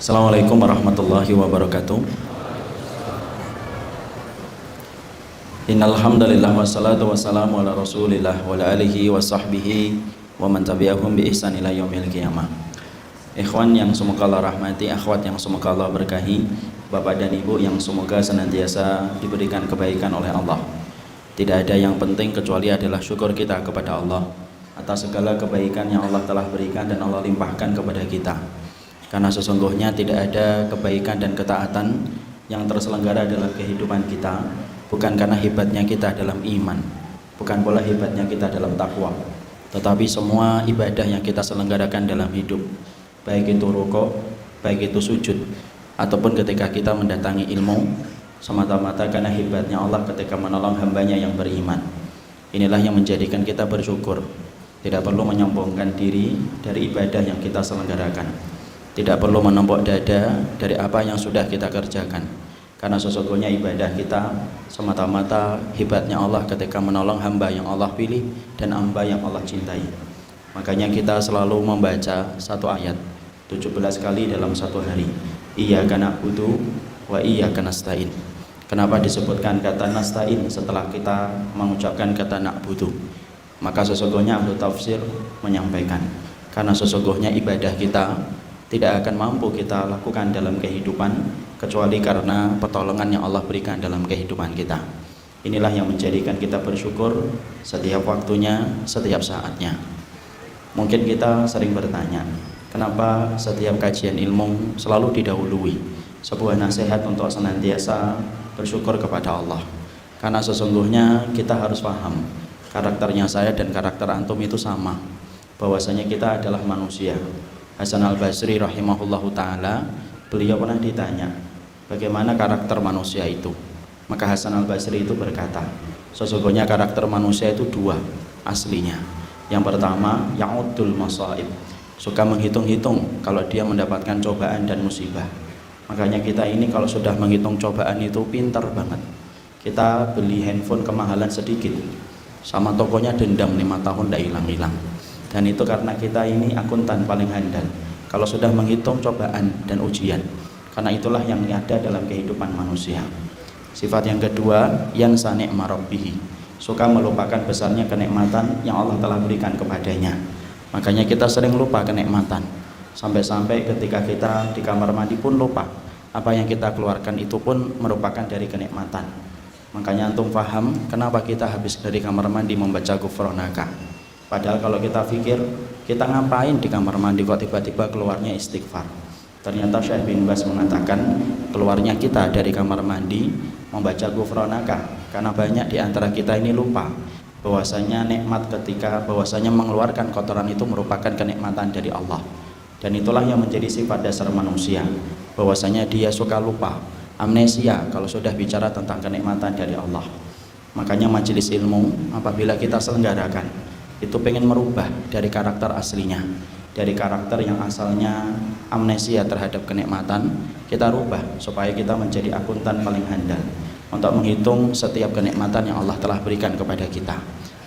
Assalamualaikum warahmatullahi wabarakatuh. Innal hamdalillah wassalatu wassalamu ala Rasulillah wa ala alihi wa sahbihi wa man tabi'ahum bi ihsan ila yaumil qiyamah. Ikhwan yang semoga Allah rahmati, akhwat yang semoga Allah berkahi, Bapak dan Ibu yang semoga senantiasa diberikan kebaikan oleh Allah. Tidak ada yang penting kecuali adalah syukur kita kepada Allah atas segala kebaikan yang Allah telah berikan dan Allah limpahkan kepada kita. Karena sesungguhnya tidak ada kebaikan dan ketaatan yang terselenggara dalam kehidupan kita bukan karena hebatnya kita dalam iman, bukan pula hebatnya kita dalam takwa, tetapi semua ibadah yang kita selenggarakan dalam hidup, baik itu rukuk, baik itu sujud, ataupun ketika kita mendatangi ilmu, semata-mata karena hebatnya Allah ketika menolong hambanya yang beriman. Inilah yang menjadikan kita bersyukur. Tidak perlu menyombongkan diri dari ibadah yang kita selenggarakan, tidak perlu menempok dada dari apa yang sudah kita kerjakan, karena sesungguhnya ibadah kita semata-mata hebatnya Allah ketika menolong hamba yang Allah pilih dan hamba yang Allah cintai. Makanya kita selalu membaca satu ayat 17 kali dalam satu hari, Iyyaka na'budu wa iyyaka nasta'in. Kenapa disebutkan kata nasta'in setelah kita mengucapkan kata na'budu? Maka sesungguhnya ahli tafsir menyampaikan, karena sesungguhnya ibadah kita tidak akan mampu kita lakukan dalam kehidupan kecuali karena pertolongan yang Allah berikan dalam kehidupan kita. Inilah yang menjadikan kita bersyukur setiap waktunya, setiap saatnya. Mungkin kita sering bertanya, kenapa setiap kajian ilmu selalu didahului sebuah nasihat untuk senantiasa bersyukur kepada Allah? Karena sesungguhnya kita harus paham, karakternya saya dan karakter antum itu sama, bahwasanya kita adalah manusia. Hasan al-Basri rahimahullahu ta'ala, beliau pernah ditanya bagaimana karakter manusia itu. Maka Hasan al-Basri itu berkata, sesungguhnya karakter manusia itu dua aslinya. Yang pertama, ya'uddul masaib, suka menghitung-hitung kalau dia mendapatkan cobaan dan musibah. Makanya kita ini kalau sudah menghitung cobaan itu pintar banget. Kita beli handphone kemahalan sedikit, sama tokonya dendam 5 tahun tidak hilang-hilang. Dan itu karena kita ini akuntan paling handal kalau sudah menghitung cobaan dan ujian. Karena itulah yang ada dalam kehidupan manusia. Sifat yang kedua, yang sani'ma rabbihi, suka melupakan besarnya kenikmatan yang Allah telah berikan kepadanya. Makanya kita sering lupa kenikmatan, sampai-sampai ketika kita di kamar mandi pun lupa apa yang kita keluarkan itu pun merupakan dari kenikmatan. Makanya antum paham kenapa kita habis dari kamar mandi membaca Ghufranaka. Padahal kalau kita pikir, kita ngapain di kamar mandi kok tiba-tiba keluarnya istighfar. Ternyata Syekh bin Bas mengatakan keluarnya kita dari kamar mandi membaca Ghufranaka karena banyak di antara kita ini lupa bahwasanya nikmat ketika bahwasanya mengeluarkan kotoran itu merupakan kenikmatan dari Allah. Dan itulah yang menjadi sifat dasar manusia, bahwasanya dia suka lupa, amnesia kalau sudah bicara tentang kenikmatan dari Allah. Makanya majelis ilmu apabila kita selenggarakan itu pengen merubah dari karakter aslinya, dari karakter yang asalnya amnesia terhadap kenikmatan, kita rubah supaya kita menjadi akuntan paling handal untuk menghitung setiap kenikmatan yang Allah telah berikan kepada kita.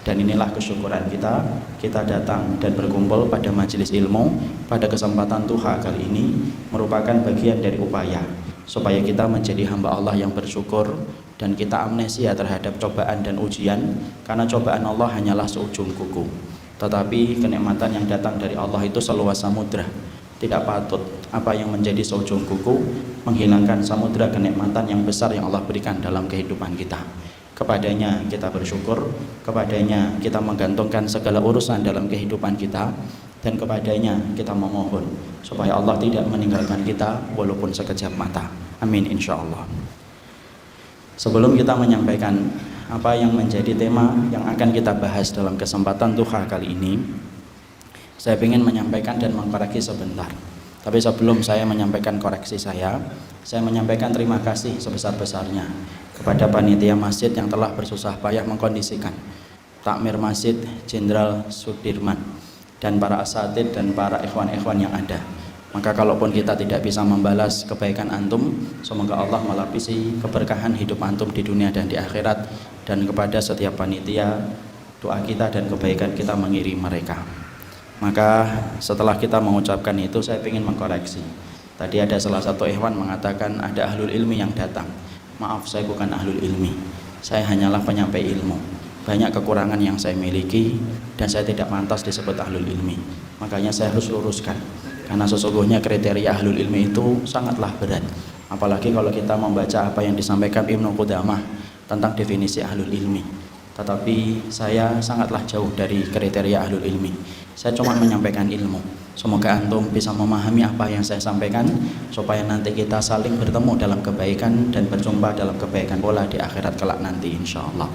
Dan inilah kesyukuran kita datang dan berkumpul pada majelis ilmu pada kesempatan Duha kali ini merupakan bagian dari upaya supaya kita menjadi hamba Allah yang bersyukur dan kita amnesia terhadap cobaan dan ujian, karena cobaan Allah hanyalah seujung kuku, tetapi kenikmatan yang datang dari Allah itu seluas samudra. Tidak patut apa yang menjadi seujung kuku menghilangkan samudra kenikmatan yang besar yang Allah berikan dalam kehidupan kita. Kepadanya kita bersyukur, kepadanya kita menggantungkan segala urusan dalam kehidupan kita, dan kepadanya kita memohon supaya Allah tidak meninggalkan kita walaupun sekejap mata. Amin insyaallah. Sebelum kita menyampaikan apa yang menjadi tema yang akan kita bahas dalam kesempatan Duha kali ini, saya ingin menyampaikan dan mengkoreksi sebentar. Tapi sebelum saya menyampaikan koreksi saya menyampaikan terima kasih sebesar-besarnya kepada panitia masjid yang telah bersusah payah mengkondisikan takmir masjid Jenderal Sudirman dan para asatid dan para ikhwan-ikhwan yang ada. Maka kalaupun kita tidak bisa membalas kebaikan antum, semoga Allah melapisi keberkahan hidup antum di dunia dan di akhirat. Dan kepada setiap panitia, doa kita dan kebaikan kita mengiringi mereka. Maka setelah kita mengucapkan itu, saya ingin mengkoreksi Tadi ada salah satu ikhwan mengatakan ada ahlul ilmi yang datang. Maaf, saya bukan ahlul ilmi, saya hanyalah penyampai ilmu. Banyak kekurangan yang saya miliki dan saya tidak pantas disebut ahlul ilmi. Makanya saya harus luruskan, karena sesungguhnya kriteria ahlul ilmi itu sangatlah berat. Apalagi kalau kita membaca apa yang disampaikan Ibnu Qudamah tentang definisi ahlul ilmi. Tetapi saya sangatlah jauh dari kriteria ahlul ilmi. Saya cuma menyampaikan ilmu. Semoga antum bisa memahami apa yang saya sampaikan, supaya nanti kita saling bertemu dalam kebaikan dan berjumpa dalam kebaikan pula di akhirat kelak nanti, insya Allah.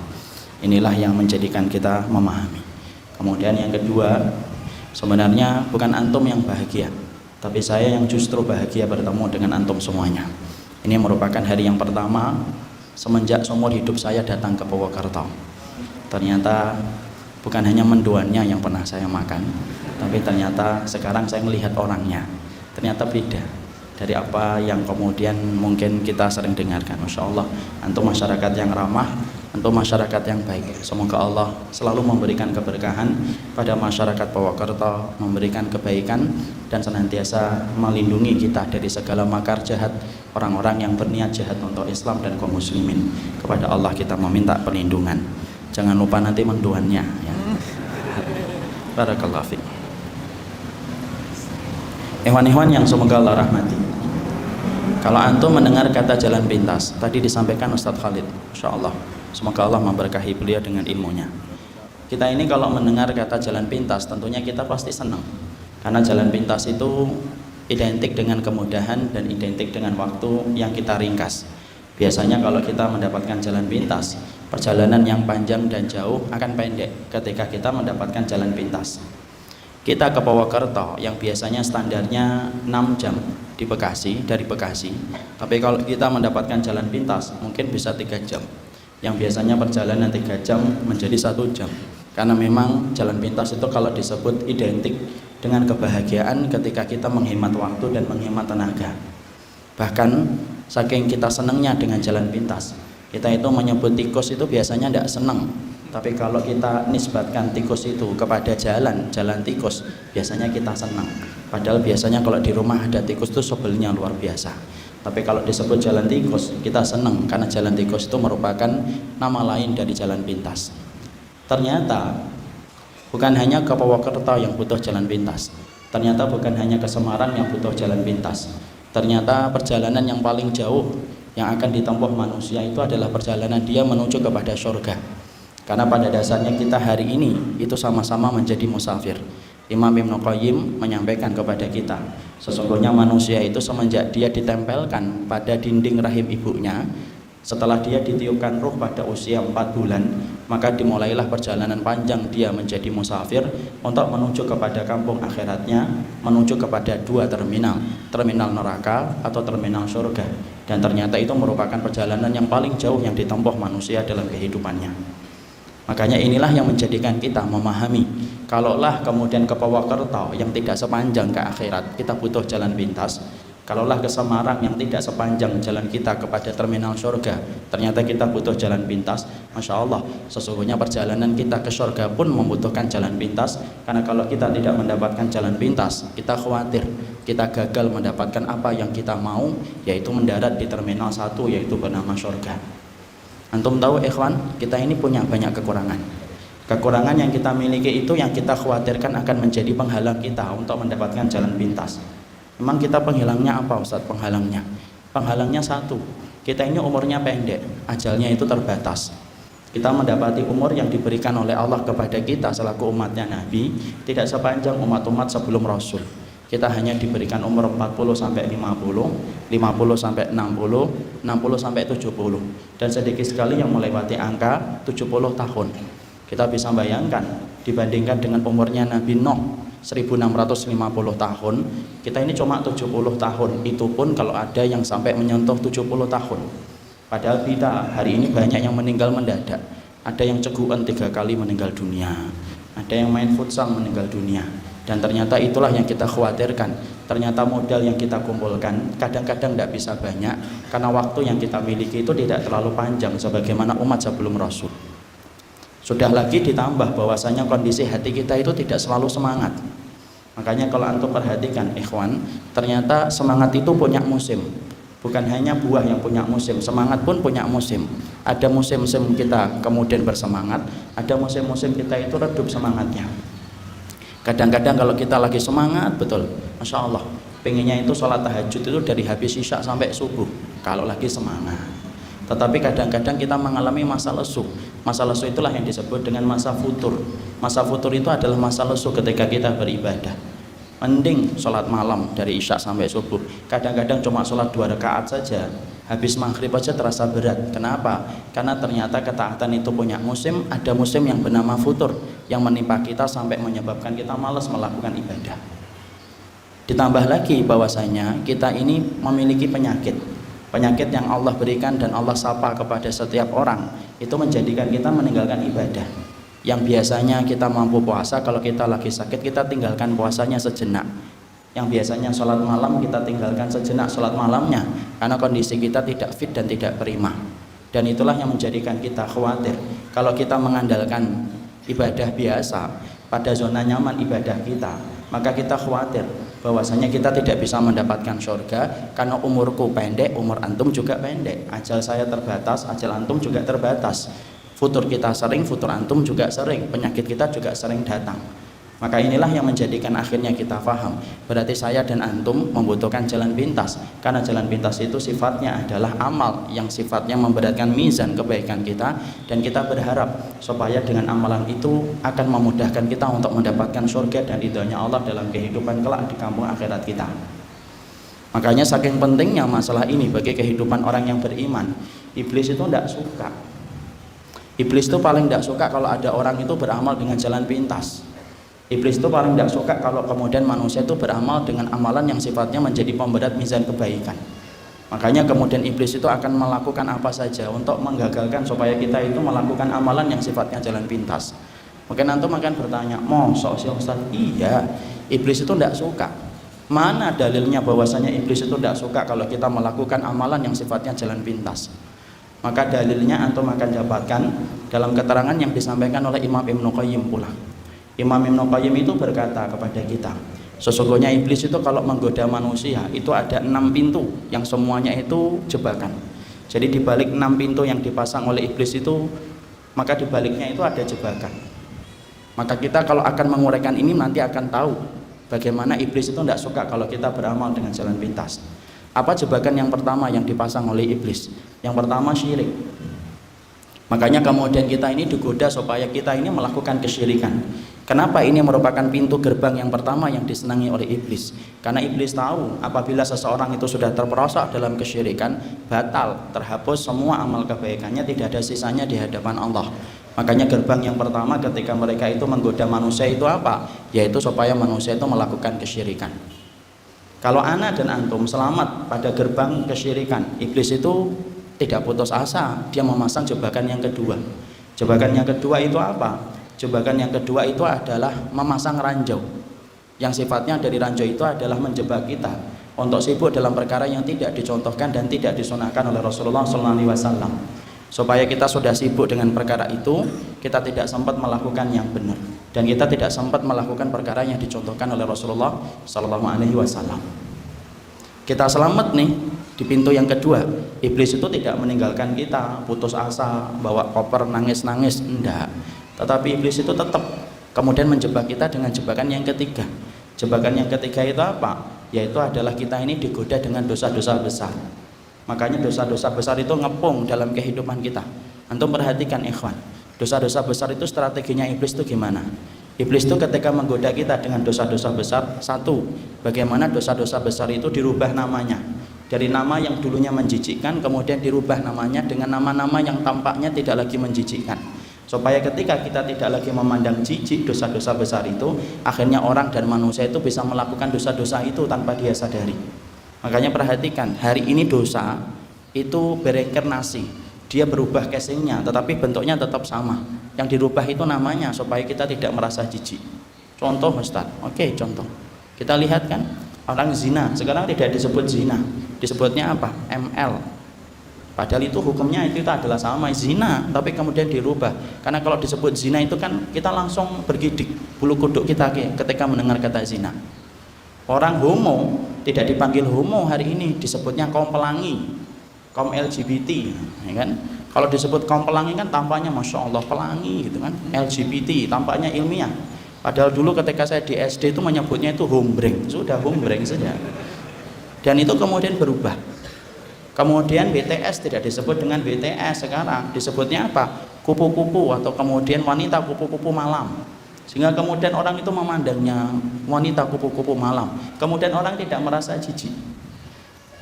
Inilah yang menjadikan kita memahami. Kemudian yang kedua, sebenarnya bukan antum yang bahagia, tapi saya yang justru bahagia bertemu dengan antum semuanya. Ini merupakan hari yang pertama semenjak seumur hidup saya datang ke Purwokerto. Ternyata bukan hanya mendoannya yang pernah saya makan, tapi ternyata sekarang saya melihat orangnya, ternyata beda dari apa yang kemudian mungkin kita sering dengarkan. Masya Allah, antum masyarakat yang ramah, antum masyarakat yang baik. Semoga Allah selalu memberikan keberkahan pada masyarakat Purwokerto, memberikan kebaikan dan senantiasa melindungi kita dari segala makar jahat orang-orang yang berniat jahat untuk Islam dan kaum muslimin. Kepada Allah kita meminta perlindungan. Jangan lupa nanti mendoannya ya. Barakallahu fiik. Ikhwan-ikhwan yang semoga Allah rahmati. Kalau antum mendengar kata jalan pintas, tadi disampaikan Ustadz Khalid, Masya Allah, semoga Allah memberkahi beliau dengan ilmunya. Kita ini kalau mendengar kata jalan pintas, tentunya kita pasti senang, karena jalan pintas itu identik dengan kemudahan dan identik dengan waktu yang kita ringkas. Biasanya kalau kita mendapatkan jalan pintas, perjalanan yang panjang dan jauh akan pendek ketika kita mendapatkan jalan pintas. Kita ke Purwokerto yang biasanya standarnya 6 jam di Bekasi, dari Bekasi, tapi kalau kita mendapatkan jalan pintas mungkin bisa 3 jam, yang biasanya perjalanan 3 jam menjadi 1 jam, karena memang jalan pintas itu kalau disebut identik dengan kebahagiaan ketika kita menghemat waktu dan menghemat tenaga. Bahkan saking kita senangnya dengan jalan pintas, kita itu menyebut tikus itu biasanya tidak senang, tapi kalau kita nisbatkan tikus itu kepada jalan tikus, biasanya kita senang. Padahal biasanya kalau di rumah ada tikus itu sebelnya luar biasa, tapi kalau disebut jalan tikus kita senang, karena jalan tikus itu merupakan nama lain dari jalan pintas. Ternyata bukan hanya ke Purwokerto yang butuh jalan pintas, ternyata bukan hanya ke Semarang yang butuh jalan pintas. Ternyata perjalanan yang paling jauh yang akan ditempuh manusia itu adalah perjalanan dia menuju kepada surga. Karena pada dasarnya kita hari ini itu sama-sama menjadi musafir. Imam Ibnu Qayyim menyampaikan kepada kita, sesungguhnya manusia itu semenjak dia ditempelkan pada dinding rahim ibunya, setelah dia ditiupkan ruh pada usia 4 bulan, maka dimulailah perjalanan panjang dia menjadi musafir untuk menuju kepada kampung akhiratnya, menuju kepada 2 terminal, terminal neraka atau terminal surga. Dan ternyata itu merupakan perjalanan yang paling jauh yang ditempuh manusia dalam kehidupannya. Makanya inilah yang menjadikan kita memahami, kalaulah kemudian ke Purwokerto yang tidak sepanjang ke akhirat, kita butuh jalan pintas. Kalaulah ke Semarang yang tidak sepanjang jalan kita kepada terminal surga, ternyata kita butuh jalan pintas. Masya Allah, sesungguhnya perjalanan kita ke surga pun membutuhkan jalan pintas. Karena kalau kita tidak mendapatkan jalan pintas, kita khawatir kita gagal mendapatkan apa yang kita mau, yaitu mendarat di terminal 1, yaitu bernama surga. Antum tahu ikhwan, kita ini punya banyak kekurangan. Kekurangan yang kita miliki itu yang kita khawatirkan akan menjadi penghalang kita untuk mendapatkan jalan pintas. Memang kita penghilangnya apa Ustadz? Penghalangnya satu, kita ini umurnya pendek, ajalnya itu terbatas. Kita mendapati umur yang diberikan oleh Allah kepada kita selaku umatnya Nabi tidak sepanjang umat-umat sebelum Rasul. Kita hanya diberikan umur 40 sampai 50, 50 sampai 60, 60 sampai 70, dan sedikit sekali yang melewati angka 70 tahun. Kita bisa bayangkan dibandingkan dengan umurnya Nabi Nuh 1650 tahun, kita ini cuma 70 tahun. Itu pun kalau ada yang sampai menyentuh 70 tahun. Padahal kita hari ini banyak yang meninggal mendadak. Ada yang cegukan 3 kali meninggal dunia, ada yang main futsal meninggal dunia. Dan ternyata itulah yang kita khawatirkan. Ternyata modal yang kita kumpulkan kadang-kadang tidak bisa banyak, karena waktu yang kita miliki itu tidak terlalu panjang sebagaimana umat sebelum Rasul. Sudah lagi ditambah bahwasanya kondisi hati kita itu tidak selalu semangat. Makanya kalau antum perhatikan ikhwan, ternyata semangat itu punya musim. Bukan hanya buah yang punya musim, semangat pun punya musim. Ada musim-musim kita kemudian bersemangat, ada musim-musim kita itu redup semangatnya. Kadang-kadang kalau kita lagi semangat betul, Masya Allah, pengennya itu sholat tahajud itu dari habis isya sampai subuh kalau lagi semangat. Tetapi kadang-kadang kita mengalami masa lesu. Masa lesu itulah yang disebut dengan masa futur. Masa futur itu adalah masa lesu ketika kita beribadah. Mending sholat malam dari isya sampai subuh. Kadang-kadang cuma sholat 2 rakaat saja, habis maghrib aja terasa berat. Kenapa? Karena ternyata ketaatan itu punya musim. Ada musim yang bernama futur, yang menimpa kita sampai menyebabkan kita malas melakukan ibadah. Ditambah lagi bahwasanya kita ini memiliki penyakit yang Allah berikan dan Allah sapa kepada setiap orang, itu menjadikan kita meninggalkan ibadah. Yang biasanya kita mampu puasa, kalau kita lagi sakit kita tinggalkan puasanya sejenak. Yang biasanya sholat malam kita tinggalkan sejenak sholat malamnya, karena kondisi kita tidak fit dan tidak prima. Dan itulah yang menjadikan kita khawatir kalau kita mengandalkan ibadah biasa pada zona nyaman ibadah kita, maka kita khawatir bahwasanya kita tidak bisa mendapatkan surga, karena umurku pendek, umur antum juga pendek, ajal saya terbatas, ajal antum juga terbatas, futur kita sering, futur antum juga sering, penyakit kita juga sering datang. Maka inilah yang menjadikan akhirnya kita paham, berarti saya dan antum membutuhkan jalan pintas, karena jalan pintas itu sifatnya adalah amal yang sifatnya memberatkan mizan kebaikan kita, dan kita berharap supaya dengan amalan itu akan memudahkan kita untuk mendapatkan surga dan ridhonya Allah dalam kehidupan kelak di kampung akhirat kita. Makanya saking pentingnya masalah ini bagi kehidupan orang yang beriman. Iblis itu tidak suka. Iblis itu paling tidak suka kalau ada orang itu beramal dengan jalan pintas. Iblis itu paling tidak suka kalau kemudian manusia itu beramal dengan amalan yang sifatnya menjadi pemberat mizan kebaikan. Makanya kemudian iblis itu akan melakukan apa saja untuk menggagalkan supaya kita itu melakukan amalan yang sifatnya jalan pintas. Mungkin antum akan bertanya, mosok sih Ustaz? Iya, iblis itu tidak suka. Mana dalilnya bahwasanya iblis itu tidak suka kalau kita melakukan amalan yang sifatnya jalan pintas? Maka dalilnya antum akan dapatkan dalam keterangan yang disampaikan oleh Imam Ibnu Qayyim pula. Imam Ibnu Qayyim itu berkata kepada kita, sesungguhnya iblis itu kalau menggoda manusia itu ada 6 pintu yang semuanya itu jebakan. Jadi di balik 6 pintu yang dipasang oleh iblis itu, maka di baliknya itu ada jebakan. Maka kita kalau akan menguraikan ini nanti akan tahu bagaimana iblis itu tidak suka kalau kita beramal dengan jalan pintas. Apa jebakan yang pertama yang dipasang oleh iblis? Yang pertama syirik. Makanya kemudian kita ini digoda supaya kita ini melakukan kesyirikan. Kenapa ini merupakan pintu gerbang yang pertama yang disenangi oleh iblis? Karena iblis tahu apabila seseorang itu sudah terperosok dalam kesyirikan, batal, terhapus semua amal kebaikannya, tidak ada sisanya di hadapan Allah. Makanya gerbang yang pertama ketika mereka itu menggoda manusia itu apa? Yaitu supaya manusia itu melakukan kesyirikan. Kalau ana dan antum selamat pada gerbang kesyirikan, iblis itu tidak putus asa, dia memasang jebakan yang kedua. Jebakan yang kedua itu apa? Jebakan yang kedua itu adalah memasang ranjau, yang sifatnya dari ranjau itu adalah menjebak kita untuk sibuk dalam perkara yang tidak dicontohkan dan tidak disunahkan oleh Rasulullah SAW, supaya kita sudah sibuk dengan perkara itu, kita tidak sempat melakukan yang benar, dan kita tidak sempat melakukan perkara yang dicontohkan oleh Rasulullah SAW. Kita selamat nih di pintu yang kedua. Iblis itu tidak meninggalkan kita putus asa, bawa koper nangis-nangis, enggak. Tetapi iblis itu tetap kemudian menjebak kita dengan jebakan yang ketiga. Jebakan yang ketiga itu apa? Yaitu adalah kita ini digoda dengan dosa-dosa besar. Makanya dosa-dosa besar itu ngepung dalam kehidupan kita. Antum perhatikan ikhwan, dosa-dosa besar itu strateginya iblis itu gimana? Iblis itu ketika menggoda kita dengan dosa-dosa besar, satu, bagaimana dosa-dosa besar itu dirubah namanya. Dari nama yang dulunya menjijikkan kemudian dirubah namanya dengan nama-nama yang tampaknya tidak lagi menjijikkan, supaya ketika kita tidak lagi memandang jijik dosa-dosa besar itu, akhirnya orang dan manusia itu bisa melakukan dosa-dosa itu tanpa dia sadari. Makanya perhatikan, hari ini dosa itu bereinkarnasi, dia berubah casingnya tetapi bentuknya tetap sama. Yang dirubah itu namanya supaya kita tidak merasa jijik. Contoh Ustaz, oke, contoh kita lihat kan, orang zina sekarang tidak disebut zina, disebutnya apa? ML. Padahal itu hukumnya itu adalah sama zina, tapi kemudian dirubah. Karena kalau disebut zina itu kan kita langsung bergidik bulu kuduk kita ketika mendengar kata zina. Orang homo tidak dipanggil homo hari ini, disebutnya kaum pelangi, kaum LGBT, ya kan? Kalau disebut kaum pelangi kan tampaknya masya Allah pelangi gitu kan, LGBT tampaknya ilmiah. Padahal dulu ketika saya di SD itu menyebutnya itu hombreng, sudah hombreng saja. Dan itu kemudian berubah. Kemudian BTS tidak disebut dengan BTS, sekarang disebutnya apa? Kupu-kupu, atau kemudian wanita kupu-kupu malam. Sehingga kemudian orang itu memandangnya wanita kupu-kupu malam. Kemudian orang tidak merasa jijik.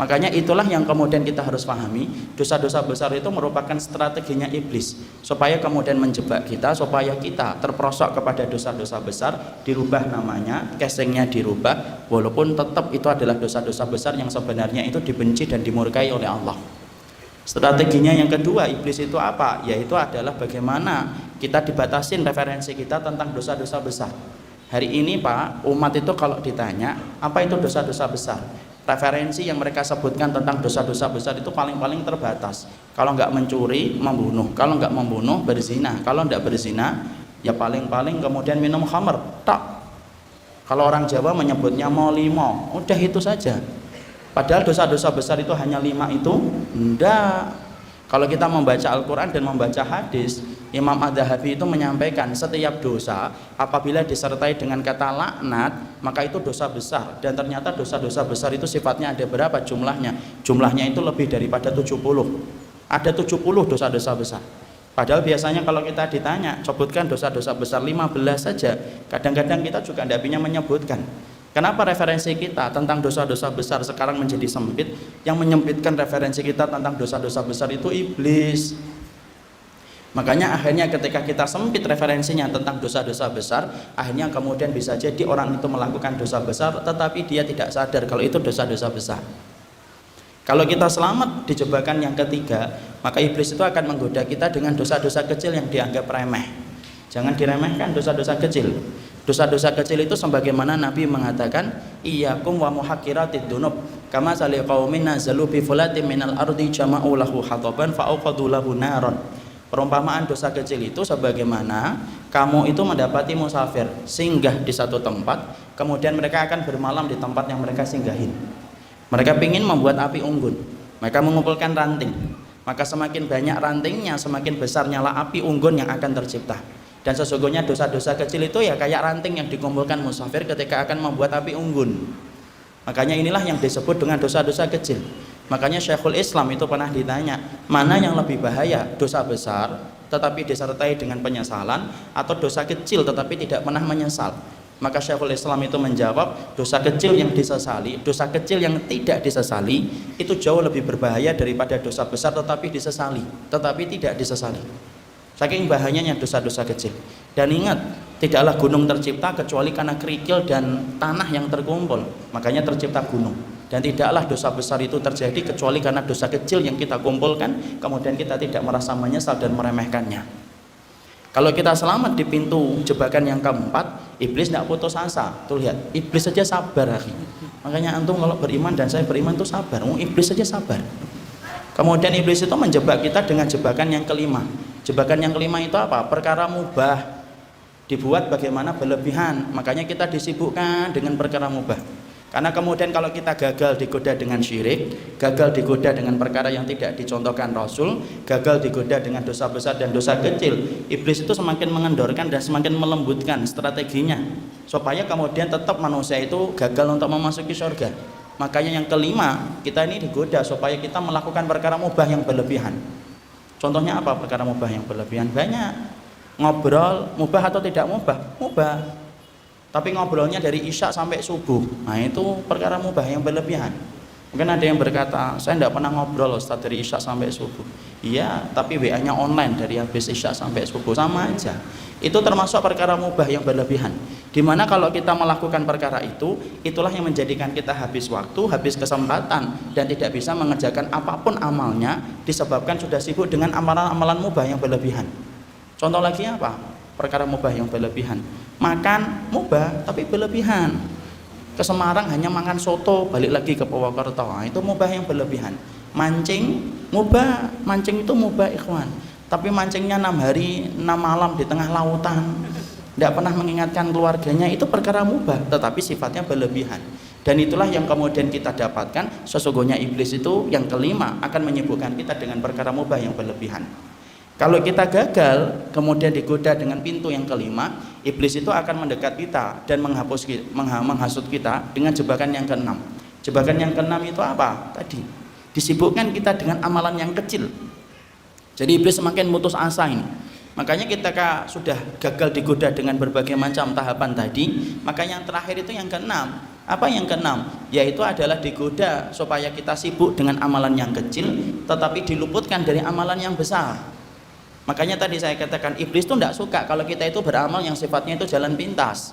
Makanya itulah yang kemudian kita harus pahami, dosa-dosa besar itu merupakan strateginya iblis supaya kemudian menjebak kita, supaya kita terperosok kepada dosa-dosa besar, dirubah namanya, casingnya dirubah, walaupun tetap itu adalah dosa-dosa besar yang sebenarnya itu dibenci dan dimurkai oleh Allah. Strateginya yang kedua iblis itu apa? Yaitu adalah bagaimana kita dibatasin referensi kita tentang dosa-dosa besar. Hari ini Pak, umat itu kalau ditanya apa itu dosa-dosa besar, referensi yang mereka sebutkan tentang dosa-dosa besar itu paling-paling terbatas. Kalau nggak mencuri, membunuh. Kalau nggak membunuh, berzina. Kalau nggak berzina, ya paling-paling kemudian minum khamr. Tak. Kalau orang Jawa menyebutnya molimo, udah itu saja. Padahal dosa-dosa besar itu hanya 5 itu? Enggak. Kalau kita membaca Al-Quran dan membaca hadis, Imam Adz-Dzahabi itu menyampaikan setiap dosa apabila disertai dengan kata laknat maka itu dosa besar. Dan ternyata dosa-dosa besar itu sifatnya ada berapa jumlahnya? Jumlahnya itu lebih daripada 70. Ada 70 dosa-dosa besar. Padahal biasanya kalau kita ditanya sebutkan dosa-dosa besar 15 saja, kadang-kadang kita juga tidak bisa menyebutkan. Kenapa referensi kita tentang dosa-dosa besar sekarang menjadi sempit? Yang menyempitkan referensi kita tentang dosa-dosa besar itu iblis. Makanya akhirnya ketika kita sempit referensinya tentang dosa-dosa besar, akhirnya kemudian bisa jadi orang itu melakukan dosa besar tetapi dia tidak sadar kalau itu dosa-dosa besar. Kalau kita selamat di jebakan yang ketiga, maka iblis itu akan menggoda kita dengan dosa-dosa kecil yang dianggap remeh. Jangan diremehkan dosa-dosa kecil. Dosa-dosa kecil itu sebagaimana Nabi mengatakan, iyyakum wa muhaqqiratid dzunub kama sali qaumin nazalu bi fulatin minal ardi jama'u lahu hataban fa auqadu lahu naron. Perumpamaan dosa kecil itu sebagaimana kamu itu mendapati musafir singgah di satu tempat, kemudian mereka akan bermalam di tempat yang mereka singgahin. Mereka ingin membuat api unggun, mereka mengumpulkan ranting, maka semakin banyak rantingnya semakin besar nyala api unggun yang akan tercipta. Dan sesungguhnya dosa-dosa kecil itu ya kayak ranting yang dikumpulkan musafir ketika akan membuat api unggun. Makanya inilah yang disebut dengan dosa-dosa kecil. Makanya Syekhul Islam itu pernah ditanya, mana yang lebih bahaya, dosa besar tetapi disertai dengan penyesalan, atau dosa kecil tetapi tidak pernah menyesal? Maka Syekhul Islam itu menjawab, dosa kecil yang disesali, dosa kecil yang tidak disesali itu jauh lebih berbahaya daripada dosa besar tetapi disesali, tetapi tidak disesali. Saking bahayanya dosa-dosa kecil. Dan ingat, tidaklah gunung tercipta kecuali karena kerikil dan tanah yang terkumpul. Makanya tercipta gunung. Dan tidaklah dosa besar itu terjadi kecuali karena dosa kecil yang kita kumpulkan, kemudian kita tidak merasa menyesal dan meremehkannya. Kalau kita selamat di pintu jebakan yang keempat, iblis tidak putus asa. Tuh lihat, iblis saja sabar. Makanya antum kalau beriman dan saya beriman itu sabar. Iblis saja sabar. Kemudian iblis itu menjebak kita dengan jebakan yang kelima. Jebakan yang kelima itu apa? Perkara mubah dibuat bagaimana berlebihan. Makanya kita disibukkan dengan perkara mubah. Karena kemudian kalau kita gagal digoda dengan syirik, gagal digoda dengan perkara yang tidak dicontohkan Rasul, gagal digoda dengan dosa besar dan dosa kecil, iblis itu semakin mengendorkan dan semakin melembutkan strateginya supaya kemudian tetap manusia itu gagal untuk memasuki surga. Makanya yang kelima, kita ini digoda supaya kita melakukan perkara mubah yang berlebihan. Contohnya apa perkara mubah yang berlebihan? Banyak. Ngobrol, mubah atau tidak mubah? Mubah. Tapi ngobrolnya dari isya sampai subuh. Nah itu perkara mubah yang berlebihan. Mungkin ada yang berkata, saya tidak pernah ngobrol Ustaz dari isya sampai subuh. Iya, tapi WA-nya online dari habis isya sampai subuh. Sama aja. Itu termasuk perkara mubah yang berlebihan. Dimana kalau kita melakukan perkara itu, itulah yang menjadikan kita habis waktu, habis kesempatan, dan tidak bisa mengerjakan apapun amalnya, disebabkan sudah sibuk dengan amalan-amalan mubah yang berlebihan. Contoh lagi apa? Perkara mubah yang berlebihan. Makan mubah tapi berlebihan. Ke Semarang hanya makan soto, balik lagi ke Purwokerto. Nah, itu mubah yang berlebihan. Mancing Mubah, mancing itu mubah ikhwan. Tapi mancingnya 6 hari 6 malam di tengah lautan, tidak pernah mengingatkan keluarganya, itu perkara mubah, tetapi sifatnya berlebihan. Dan itulah yang kemudian kita dapatkan, sesungguhnya iblis itu yang kelima akan menyibukkan kita dengan perkara mubah yang berlebihan. Kalau kita gagal kemudian digoda dengan pintu yang kelima, iblis itu akan mendekat kita dan menghasut kita dengan jebakan yang keenam. Jebakan yang keenam itu apa? Tadi disibukkan kita dengan amalan yang kecil. Jadi iblis semakin putus asa ini. Makanya kita sudah gagal digoda dengan berbagai macam tahapan tadi, maka yang terakhir itu yang keenam. Apa yang keenam? Yaitu adalah digoda supaya kita sibuk dengan amalan yang kecil tetapi diluputkan dari amalan yang besar. Makanya tadi saya katakan iblis itu tidak suka kalau kita itu beramal yang sifatnya itu jalan pintas.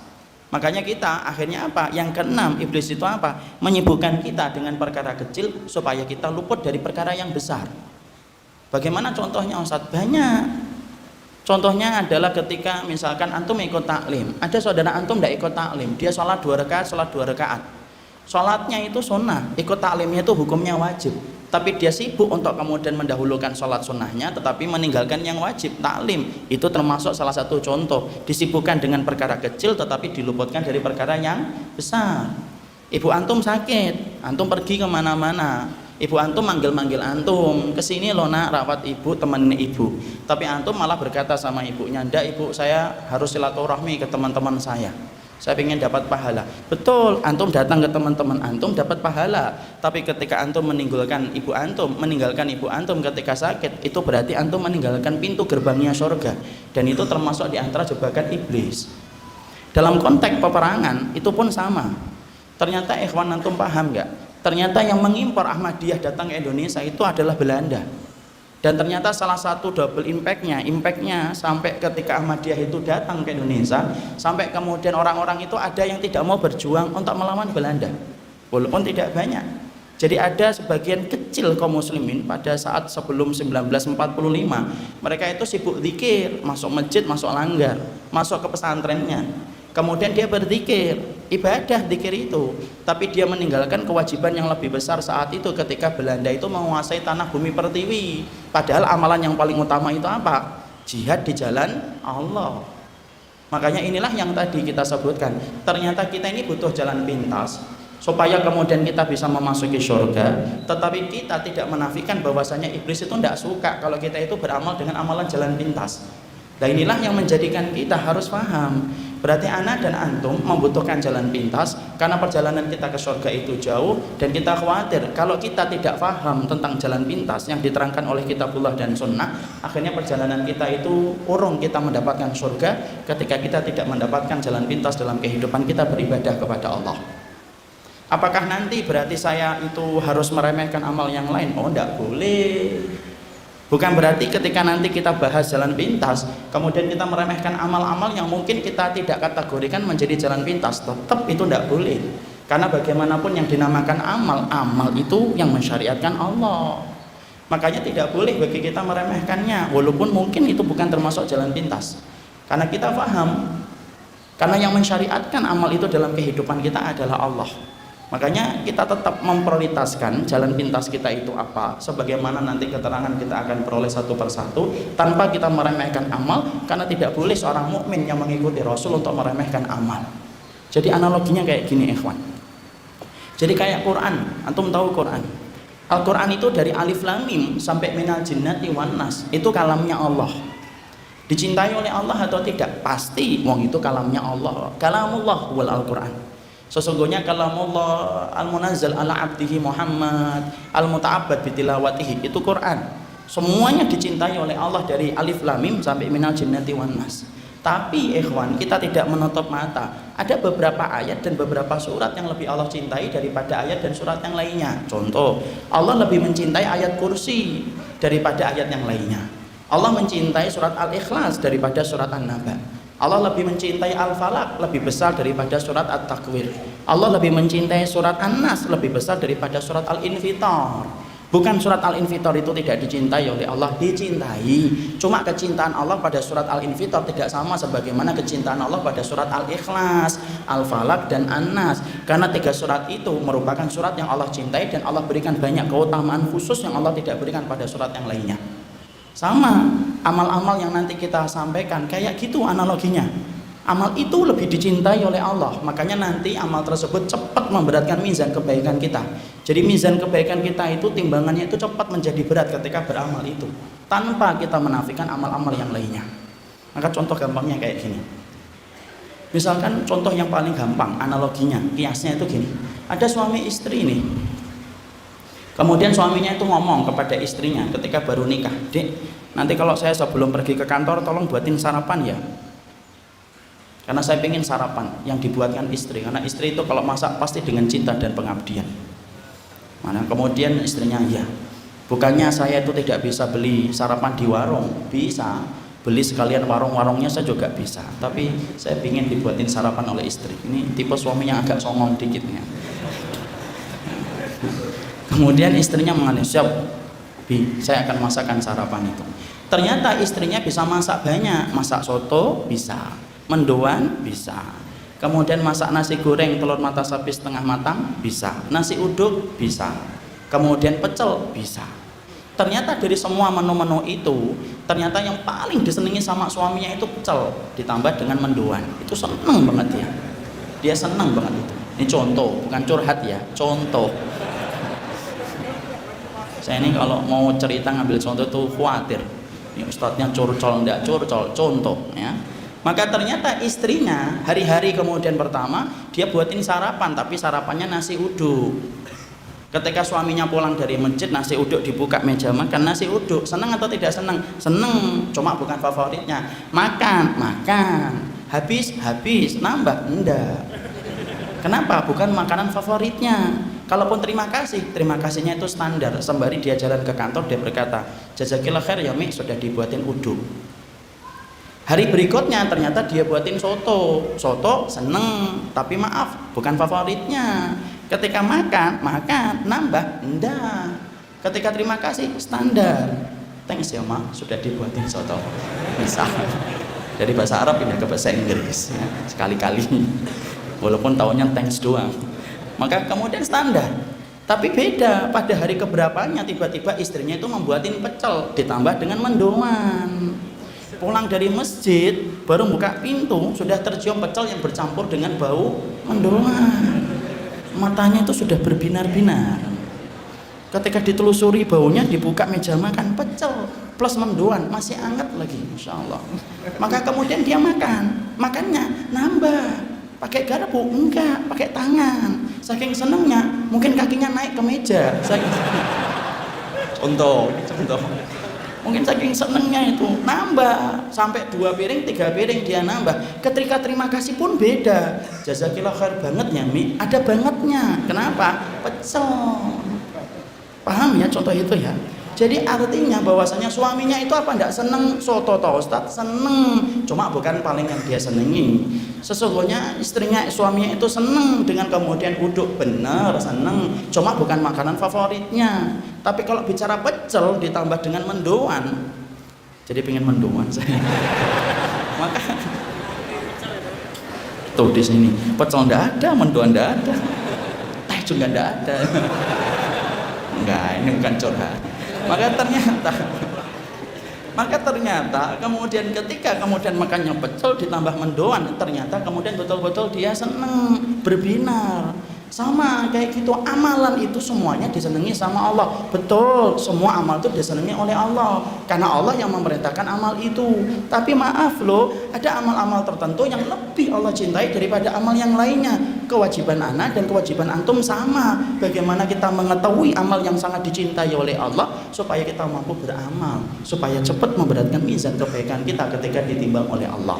Makanya kita akhirnya apa? Yang keenam iblis itu apa? Menyibukkan kita dengan perkara kecil supaya kita luput dari perkara yang besar. Bagaimana contohnya Ustaz? Banyak. Contohnya adalah ketika misalkan antum ikut taklim, ada saudara antum tidak ikut taklim, dia sholat 2 rakaat, sholat 2 rakaat. Sholatnya itu sunnah, ikut taklimnya itu hukumnya wajib. Tapi dia sibuk untuk kemudian mendahulukan sholat sunnahnya, tetapi meninggalkan yang wajib, taklim. Itu termasuk salah satu contoh, disibukkan dengan perkara kecil tetapi diluputkan dari perkara yang besar. Ibu antum sakit, antum pergi kemana-mana, ibu antum manggil-manggil antum, kesini loh nak rawat ibu, temenin ibu. Tapi antum malah berkata sama ibunya, ndak ibu, saya harus silaturahmi ke teman-teman saya ingin dapat pahala. Betul, antum datang ke teman-teman antum dapat pahala. Tapi ketika antum meninggalkan ibu antum ketika sakit, itu berarti antum meninggalkan pintu gerbangnya surga. Dan itu termasuk di antara jebakan iblis. Dalam konteks peperangan itu pun sama. Ternyata ikhwan antum paham nggak? Ternyata yang mengimpor Ahmadiyah datang ke Indonesia itu adalah Belanda. Dan ternyata salah satu double impactnya sampai ketika Ahmadiyah itu datang ke Indonesia, sampai kemudian orang-orang itu ada yang tidak mau berjuang untuk melawan Belanda, walaupun tidak banyak. Jadi ada sebagian kecil kaum muslimin pada saat sebelum 1945, mereka itu sibuk zikir, masuk masjid, masuk langgar, masuk ke pesantrennya. Kemudian dia berzikir, ibadah zikir itu, tapi dia meninggalkan kewajiban yang lebih besar saat itu ketika Belanda itu menguasai tanah bumi pertiwi. Padahal amalan yang paling utama itu apa? Jihad di jalan Allah. Makanya inilah yang tadi kita sebutkan. Ternyata kita ini butuh jalan pintas supaya kemudian kita bisa memasuki surga. Tetapi kita tidak menafikan bahwasanya iblis itu tidak suka kalau kita itu beramal dengan amalan jalan pintas. Nah inilah yang menjadikan kita harus paham. Berarti anak dan antum membutuhkan jalan pintas karena perjalanan kita ke surga itu jauh, dan kita khawatir kalau kita tidak paham tentang jalan pintas yang diterangkan oleh kitabullah dan sunnah, akhirnya perjalanan kita itu urung kita mendapatkan surga ketika kita tidak mendapatkan jalan pintas dalam kehidupan kita beribadah kepada Allah. Apakah nanti berarti saya itu harus meremehkan amal yang lain? Oh, tidak boleh. Bukan berarti ketika nanti kita bahas jalan pintas kemudian kita meremehkan amal-amal yang mungkin kita tidak kategorikan menjadi jalan pintas. Tetap itu tidak boleh. Karena bagaimanapun yang dinamakan amal itu yang mensyariatkan Allah. Makanya tidak boleh bagi kita meremehkannya, walaupun mungkin itu bukan termasuk jalan pintas. Karena kita paham, karena yang mensyariatkan amal itu dalam kehidupan kita adalah Allah. Makanya kita tetap memprioritaskan jalan pintas kita itu apa, sebagaimana nanti keterangan kita akan peroleh satu persatu, tanpa kita meremehkan amal. Karena tidak boleh seorang mukmin yang mengikuti Rasul untuk meremehkan amal. Jadi analoginya kayak gini ikhwan. Jadi kayak Quran, antum tahu Quran. Al-Quran itu dari alif lam mim sampai minal jinnati wan nas, itu kalamnya Allah. Dicintai oleh Allah atau tidak? Pasti, wong itu kalamnya Allah. Kalamullah wal Al-Quran. Sesungguhnya kalamullah al-munazzal ala abdihi Muhammad al-muta'abbad bitilawatihi, itu Quran. Semuanya dicintai oleh Allah dari alif lam mim sampai minal jinnati wan nas. Tapi ikhwan, kita tidak menutup mata. Ada beberapa ayat dan beberapa surat yang lebih Allah cintai daripada ayat dan surat yang lainnya. Contoh, Allah lebih mencintai ayat kursi daripada ayat yang lainnya. Allah mencintai surat Al-Ikhlas daripada surat An-Naba. Allah lebih mencintai Al-Falaq lebih besar daripada surat At-Takwir. Allah lebih mencintai surat An-Nas lebih besar daripada surat Al-Infitar. Bukan surat Al-Infitor itu tidak dicintai oleh Allah, dicintai. Cuma kecintaan Allah pada surat Al-Infitor tidak sama sebagaimana kecintaan Allah pada surat Al-Ikhlas, Al-Falaq, dan An-Nas. Karena 3 surat itu merupakan surat yang Allah cintai dan Allah berikan banyak keutamaan khusus yang Allah tidak berikan pada surat yang lainnya. Sama amal-amal yang nanti kita sampaikan kayak gitu analoginya. Amal itu lebih dicintai oleh Allah, makanya nanti amal tersebut cepat memberatkan mizan kebaikan kita. Jadi mizan kebaikan kita itu timbangannya itu cepat menjadi berat ketika beramal itu, tanpa kita menafikan amal-amal yang lainnya. Maka contoh gampangnya kayak gini. Misalkan contoh yang paling gampang, analoginya, kiasnya itu gini. Ada suami istri nih. Kemudian suaminya itu ngomong kepada istrinya ketika baru nikah, "Dek, nanti kalau saya sebelum pergi ke kantor tolong buatin sarapan ya. Karena saya pengen sarapan yang dibuatkan istri, karena istri itu kalau masak pasti dengan cinta dan pengabdian." Mana kemudian istrinya, "Ya, bukannya saya itu tidak bisa beli sarapan di warung, bisa beli sekalian warung-warungnya saya juga bisa, tapi saya ingin dibuatin sarapan oleh istri." Ini tipe suaminya agak songong dikitnya. Kemudian istrinya mengatakan, "Siap, Bi, saya akan masakan sarapan itu." Ternyata istrinya bisa masak banyak, masak soto bisa, mendoan bisa, kemudian masak nasi goreng telur mata sapi setengah matang bisa, nasi uduk bisa, kemudian pecel bisa. Ternyata dari semua menu-menu itu, ternyata yang paling disenangi sama suaminya itu pecel ditambah dengan mendoan. Itu seneng banget ya, dia seneng banget itu. Ini contoh, bukan curhat ya, contoh. Saya ini kalau mau cerita ngambil contoh tuh khawatir ini ustadznya curcol, enggak curcol, contoh ya. Maka ternyata istrinya hari-hari kemudian pertama dia buatin sarapan, tapi sarapannya nasi uduk. Ketika suaminya pulang dari masjid, nasi uduk dibuka meja makan, nasi uduk. Senang atau tidak senang? Senang, cuma bukan favoritnya. Makan, habis, nambah, enggak. Kenapa? Bukan makanan favoritnya. Kalaupun terima kasihnya itu standar. Sembari dia jalan ke kantor, dia berkata, "Jazakillah khair ya Mi, sudah dibuatin uduk." Hari berikutnya ternyata dia buatin soto seneng, tapi maaf bukan favoritnya. Ketika makan, nambah, enggak. Ketika terima kasih, standar. "Thanks ya Ma, sudah dibuatin soto." Bisa. Dari bahasa Arab pindah ke bahasa Inggris ya, sekali-kali. Walaupun taunya thanks doang. Maka kemudian standar. Tapi beda, pada hari keberapanya tiba-tiba istrinya itu membuatin pecel ditambah dengan mendoan. Pulang dari masjid, baru buka pintu, sudah tercium pecel yang bercampur dengan bau mendoan. Matanya itu sudah berbinar-binar. Ketika ditelusuri baunya, dibuka meja makan, pecel plus mendoan, masih hangat lagi, Masya Allah. Maka kemudian dia makannya nambah. Pakai garpu? Enggak, pakai tangan. Saking senengnya, mungkin kakinya naik ke meja. Contoh. Mungkin saking senengnya itu nambah sampai 2 piring, 3 piring dia nambah. Ketika terima kasih pun beda. "Jazakillah khair banget ya Mi." Ada bangetnya. Kenapa? Pecel. Paham ya contoh itu ya? Jadi artinya bahwasanya suaminya itu apa enggak seneng soto toh Ustaz? Seneng. Cuma bukan paling yang dia senengi. Sesungguhnya suaminya itu seneng dengan kemudian uduk, bener seneng. Cuma bukan makanan favoritnya. Tapi kalau bicara pecel ditambah dengan mendoan, jadi pengen mendoan saya. Maka tuh di sini pecel enggak ada, mendoan enggak ada, teh juga enggak ada. Enggak, ini bukan curhat. Maka ternyata kemudian ketika makannya pecel ditambah mendoan, ternyata kemudian betul-betul dia seneng, berbinar. Sama kayak gitu, amalan itu semuanya disenangi sama Allah. Betul, semua amal itu disenangi oleh Allah karena Allah yang memerintahkan amal itu. Tapi maaf loh, ada amal-amal tertentu yang lebih Allah cintai daripada amal yang lainnya. Kewajiban ana dan kewajiban antum sama. Bagaimana kita mengetahui amal yang sangat dicintai oleh Allah supaya kita mampu beramal, supaya cepat memberatkan mizan kebaikan kita ketika ditimbang oleh Allah.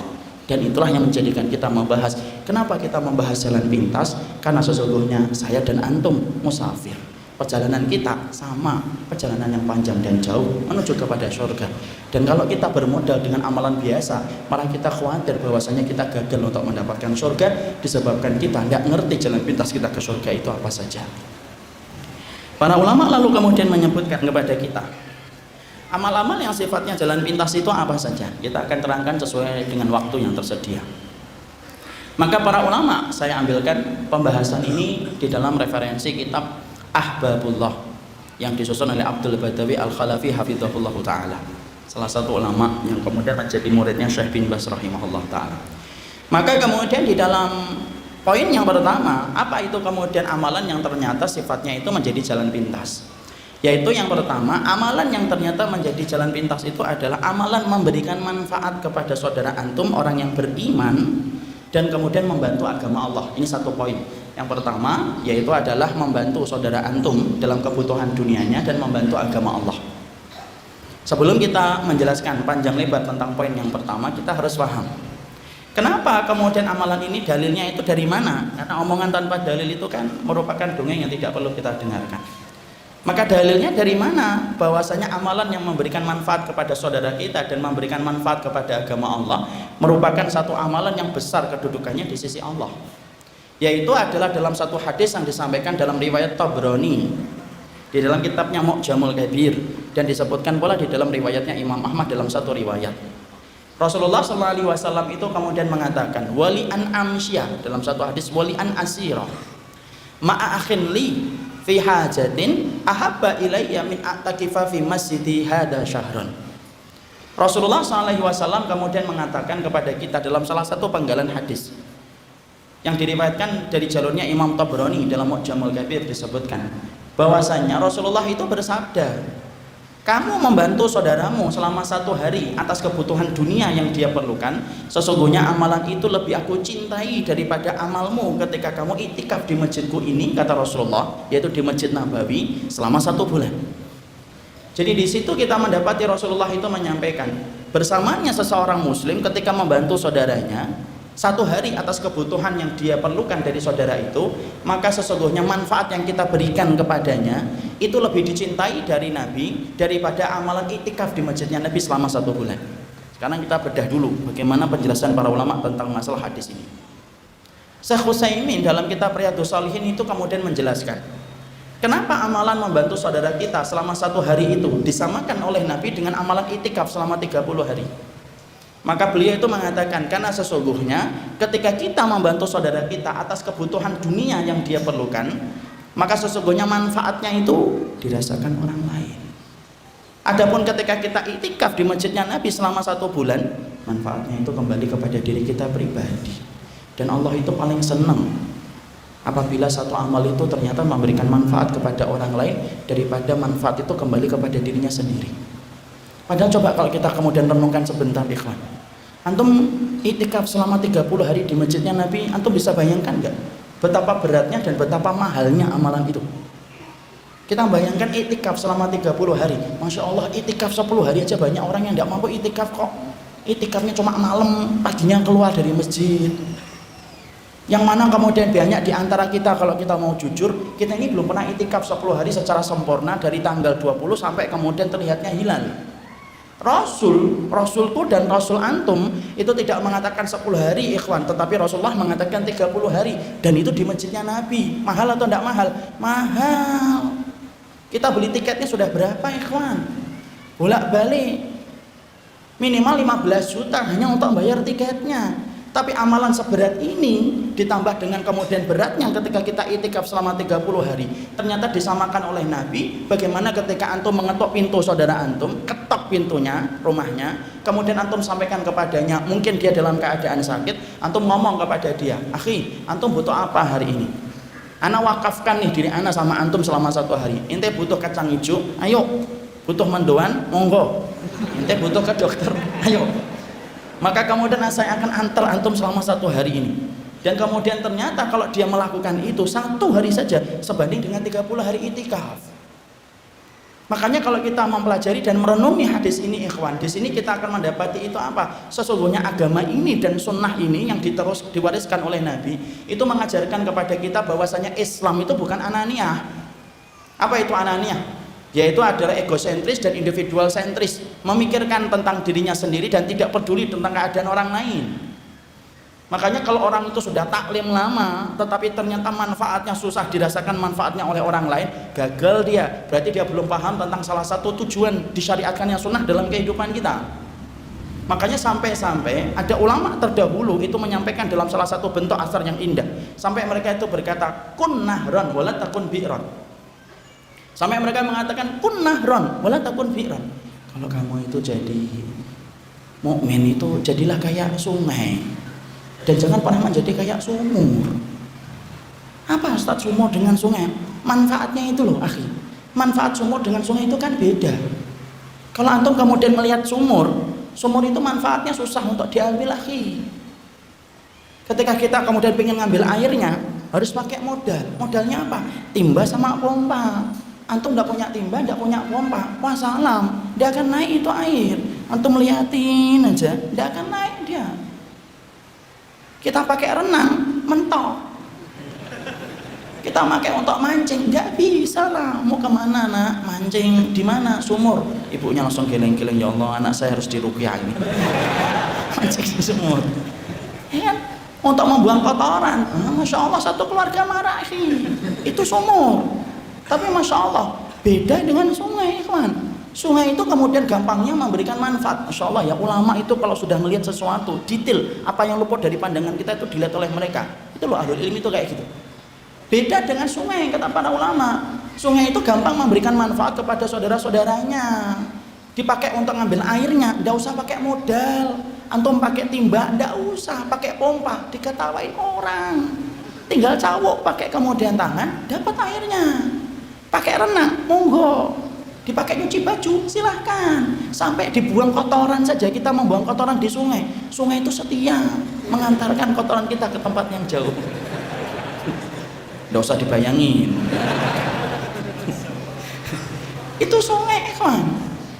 Dan itulah yang menjadikan kita membahas. Kenapa kita membahas jalan pintas? Karena sesungguhnya saya dan antum musafir. Perjalanan kita sama, perjalanan yang panjang dan jauh menuju kepada surga. Dan kalau kita bermodal dengan amalan biasa, malah kita khawatir bahwasanya kita gagal untuk mendapatkan surga disebabkan kita tidak ngerti jalan pintas kita ke surga itu apa saja. Para ulama lalu kemudian menyebutkan kepada kita amal-amal yang sifatnya jalan pintas itu apa saja. Kita akan terangkan sesuai dengan waktu yang tersedia. Maka para ulama, saya ambilkan pembahasan ini di dalam referensi kitab Ahbabullah yang disusun oleh Abdul Badawi Al-Khalafi hafizahullah ta'ala, salah satu ulama yang kemudian menjadi muridnya Syekh bin Baz rahimahullah ta'ala. Maka kemudian di dalam poin yang pertama, apa itu kemudian amalan yang ternyata sifatnya itu menjadi jalan pintas? Yaitu yang pertama, amalan yang ternyata menjadi jalan pintas itu adalah amalan memberikan manfaat kepada saudara antum, orang yang beriman, dan kemudian membantu agama Allah. Ini satu poin. Yang pertama yaitu adalah membantu saudara antum dalam kebutuhan dunianya dan membantu agama Allah. Sebelum kita menjelaskan panjang lebar tentang poin yang pertama, kita harus paham kenapa kemudian amalan ini dalilnya itu dari mana? Karena omongan tanpa dalil itu kan merupakan dongeng yang tidak perlu kita dengarkan. Maka dalilnya dari mana? Bahwasanya amalan yang memberikan manfaat kepada saudara kita dan memberikan manfaat kepada agama Allah merupakan satu amalan yang besar kedudukannya di sisi Allah. Yaitu adalah dalam satu hadis yang disampaikan dalam riwayat Tabrani di dalam kitabnya Mu'jamul Kabir, dan disebutkan pula di dalam riwayatnya Imam Ahmad dalam satu riwayat. Rasulullah SAW itu kemudian mengatakan wali an amsyah, dalam satu hadis wali an asira ma'a akhin li fi hajatin ahabba ilayya min a'takifa fi masjidi hada syahran. Rasulullah SAW kemudian mengatakan kepada kita dalam salah satu penggalan hadis yang diriwayatkan dari jalurnya Imam Tabrani dalam Mu'jamul Kabir, disebutkan bahwasanya Rasulullah itu bersabda, kamu membantu saudaramu selama 1 hari atas kebutuhan dunia yang dia perlukan, sesungguhnya amalan itu lebih aku cintai daripada amalmu ketika kamu iktikaf di masjidku ini, kata Rasulullah, yaitu di Masjid Nabawi selama 1 bulan. Jadi di situ kita mendapati Rasulullah itu menyampaikan, bersamanya seseorang muslim ketika membantu saudaranya 1 hari atas kebutuhan yang dia perlukan dari saudara itu, maka sesungguhnya manfaat yang kita berikan kepadanya itu lebih dicintai dari Nabi daripada amalan iktikaf di masjidnya Nabi selama 1 bulan. Sekarang kita bedah dulu bagaimana penjelasan para ulama tentang masalah hadis ini. Syekh Utsaimin dalam kitab Riyadhus Shalihin itu kemudian menjelaskan kenapa amalan membantu saudara kita selama 1 hari itu disamakan oleh Nabi dengan amalan iktikaf selama 30 hari. Maka beliau itu mengatakan karena sesungguhnya ketika kita membantu saudara kita atas kebutuhan dunia yang dia perlukan, maka sesungguhnya manfaatnya itu dirasakan orang lain. Adapun ketika kita iktikaf di masjidnya Nabi selama 1 bulan, manfaatnya itu kembali kepada diri kita pribadi. Dan Allah itu paling senang apabila satu amal itu ternyata memberikan manfaat kepada orang lain daripada manfaat itu kembali kepada dirinya sendiri. Padahal coba kalau kita kemudian renungkan sebentar, ikhwan, antum iktikaf selama 30 hari di masjidnya Nabi, antum bisa bayangkan nggak betapa beratnya dan betapa mahalnya amalan itu? Kita bayangkan iktikaf selama 30 hari, Masya Allah, iktikaf 10 hari aja banyak orang yang tidak mampu iktikaf kok. Iktikafnya cuma malam, paginya keluar dari masjid. Yang mana kemudian banyak di antara kita, kalau kita mau jujur, kita ini belum pernah iktikaf 10 hari secara sempurna dari tanggal 20 sampai kemudian terlihatnya hilal. Rasulku dan Rasul antum itu tidak mengatakan 10 hari ikhwan, tetapi Rasulullah mengatakan 30 hari, dan itu di masjidnya Nabi. Mahal atau tidak mahal? Mahal. Kita beli tiketnya sudah berapa ikhwan? Bolak-balik minimal 15 juta hanya untuk bayar tiketnya. Tapi amalan seberat ini ditambah dengan kemudian beratnya ketika kita iktikaf selama 30 hari, ternyata disamakan oleh Nabi. Bagaimana ketika antum mengetuk pintu saudara antum, ketok pintunya rumahnya, kemudian antum sampaikan kepadanya, mungkin dia dalam keadaan sakit, antum ngomong kepada dia, akhi, antum butuh apa hari ini? Ana wakafkan nih diri ana sama antum selama 1 hari. Ente butuh kacang hijau, ayo. Butuh mendoan, monggo. Ente butuh ke dokter, ayo. Maka kemudian saya akan antar antum selama 1 hari ini. Dan kemudian ternyata kalau dia melakukan itu 1 hari saja sebanding dengan 30 hari iktikaf. Makanya kalau kita mempelajari dan merenungi hadis ini ikhwan, di sini kita akan mendapati itu apa? Sesungguhnya agama ini dan sunnah ini yang diwariskan oleh Nabi itu mengajarkan kepada kita bahwasanya Islam itu bukan ananiah. Apa itu ananiah? Yaitu adalah egosentris dan individual sentris, memikirkan tentang dirinya sendiri dan tidak peduli tentang keadaan orang lain. Makanya kalau orang itu sudah taklim lama tetapi ternyata manfaatnya susah dirasakan manfaatnya oleh orang lain, gagal dia. Berarti dia belum paham tentang salah satu tujuan disyariatkannya sunnah dalam kehidupan kita. Makanya sampai-sampai ada ulama terdahulu itu menyampaikan dalam salah satu bentuk asar yang indah. Sampai mereka itu berkata, kun nahron wala takun bi'ron. Sampai mereka mengatakan, kun nahron wala takun bi'ron. Kalau kamu itu jadi mukmin itu jadilah kayak sungai. Dan jangan pernah menjadi kayak sumur. Apa Ustaz sumur dengan sungai? Manfaatnya itu loh akhi. Manfaat sumur dengan sungai itu kan beda. Kalau antum kemudian melihat sumur itu manfaatnya susah untuk diambil akhi. Ketika kita kemudian ingin ngambil airnya harus pakai modal. Modalnya apa? Timba sama pompa. Antum tidak punya timba, tidak punya pompa, wassalam, dia akan naik itu air. Antum liatin aja, dia akan naik dia. Kita pakai renang, mentok. Kita pakai untuk mancing, nggak bisa lah. Mau kemana nak? Mancing di mana? Sumur. Ibunya langsung geleng-geleng, ya Allah, anak saya harus diruqyah ini. Mancing di sumur. Ya kan? Untuk membuang kotoran. Masya Allah satu keluarga marah sih. Itu sumur. Tapi masya Allah beda dengan sungai, kawan. Sungai itu kemudian gampangnya memberikan manfaat. Masya Allah ya, ulama itu kalau sudah melihat sesuatu detail, apa yang luput dari pandangan kita itu dilihat oleh mereka. Itu loh ahlul ilmi itu kayak gitu. Beda dengan sungai, kata para ulama. Sungai itu gampang memberikan manfaat kepada saudara-saudaranya. Dipakai untuk ngambil airnya, tidak usah pakai modal. Antum pakai timba, tidak usah pakai pompa, diketawain orang. Tinggal cawok pakai kemudian tangan, dapat airnya. Pakai renang, monggo. Dipakai nyuci baju, silahkan. Sampai dibuang kotoran saja, kita membuang kotoran di sungai. Sungai itu setia mengantarkan kotoran kita ke tempat yang jauh. Nggak usah dibayangin. Itu sungai, kawan.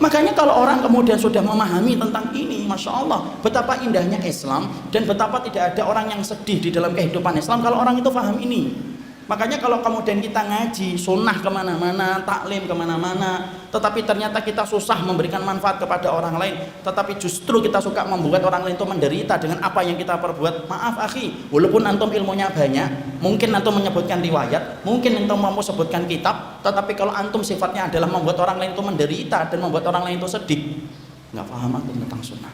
Makanya kalau orang kemudian sudah memahami tentang ini, masya Allah, betapa indahnya Islam dan betapa tidak ada orang yang sedih di dalam kehidupan Islam kalau orang itu paham ini. Makanya kalau kemudian kita ngaji sunnah kemana-mana, taklim kemana-mana, tetapi ternyata kita susah memberikan manfaat kepada orang lain, tetapi justru kita suka membuat orang lain itu menderita dengan apa yang kita perbuat. Maaf akhi, walaupun antum ilmunya banyak, mungkin antum menyebutkan riwayat, mungkin antum mampu sebutkan kitab, tetapi kalau antum sifatnya adalah membuat orang lain itu menderita dan membuat orang lain itu sedih, nggak paham antum tentang sunnah.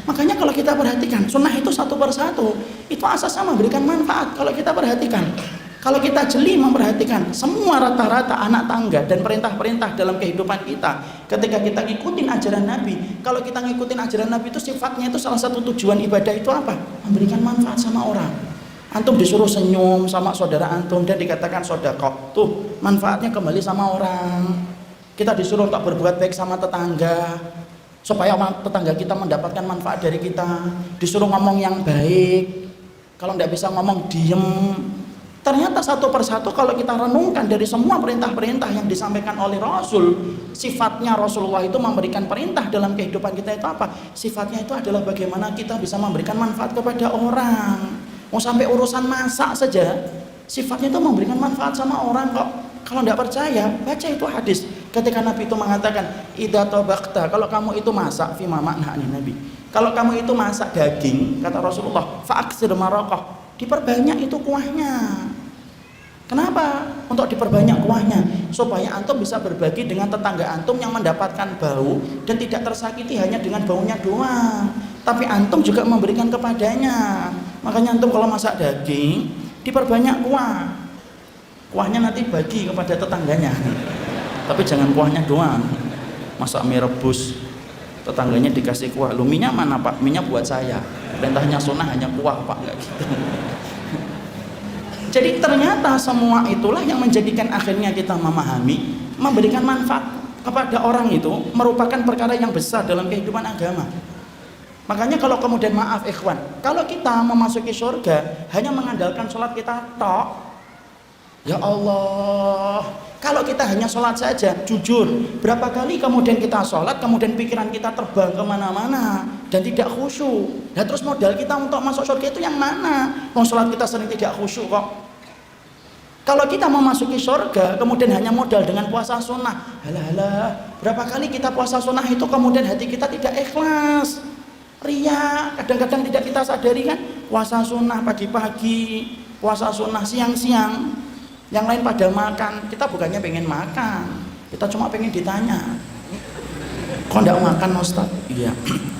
Makanya kalau kita perhatikan sunnah itu satu persatu itu asasnya memberikan manfaat. Kalau kita perhatikan, kalau kita jeli memperhatikan semua rata-rata anak tangga dan perintah-perintah dalam kehidupan kita, ketika kita ngikutin ajaran Nabi, kalau kita ngikutin ajaran Nabi itu sifatnya itu salah satu tujuan ibadah itu apa? Memberikan manfaat sama orang. Antum disuruh senyum sama saudara antum dan dikatakan sedekah, tuh manfaatnya kembali sama orang. Kita disuruh untuk berbuat baik sama tetangga supaya tetangga kita mendapatkan manfaat dari kita. Disuruh ngomong yang baik, kalau tidak bisa ngomong diem. Ternyata satu persatu kalau kita renungkan dari semua perintah-perintah yang disampaikan oleh Rasul, sifatnya Rasulullah itu memberikan perintah dalam kehidupan kita itu apa? Sifatnya itu adalah bagaimana kita bisa memberikan manfaat kepada orang. Mau sampai urusan masak saja, sifatnya itu memberikan manfaat sama orang kok. Kalau tidak percaya, baca itu hadis. Ketika Nabi itu mengatakan, idza tabaqta, kalau kamu itu masak, fi makna Nabi. Kalau kamu itu masak daging, kata Rasulullah, fa'aksir maraqah, diperbanyak itu kuahnya. Kenapa? Untuk diperbanyak kuahnya, supaya antum bisa berbagi dengan tetangga antum yang mendapatkan bau dan tidak tersakiti hanya dengan baunya doang, tapi antum juga memberikan kepadanya. Makanya antum kalau masak daging, diperbanyak kuah. Kuahnya nanti bagi kepada tetangganya. Tapi jangan kuahnya doang. Masak mie rebus, tetangganya dikasih kuah. Lu minyak mana pak? Minyak buat saya. Perintahnya sunnah hanya kuah pak, enggak gitu. Jadi ternyata semua itulah yang menjadikan akhirnya kita memahami, memberikan manfaat kepada orang itu merupakan perkara yang besar dalam kehidupan agama. Makanya kalau kemudian maaf ikhwan, kalau kita memasuki surga hanya mengandalkan sholat kita tok, ya Allah, kalau kita hanya sholat saja, jujur, berapa kali kemudian kita sholat, kemudian pikiran kita terbang kemana-mana dan tidak khusyuk. Nah terus modal kita untuk masuk surga itu yang mana? Mau sholat kita sering tidak khusyuk kok. Kalau kita memasuki surga, kemudian hanya modal dengan puasa sunnah, halah, berapa kali kita puasa sunnah itu kemudian hati kita tidak ikhlas. Ria, kadang-kadang tidak kita sadari kan, puasa sunnah pagi-pagi, puasa sunnah siang-siang, yang lain pada makan, kita bukannya pengen makan, kita cuma pengen ditanya, kok enggak makan Ustaz? Iya,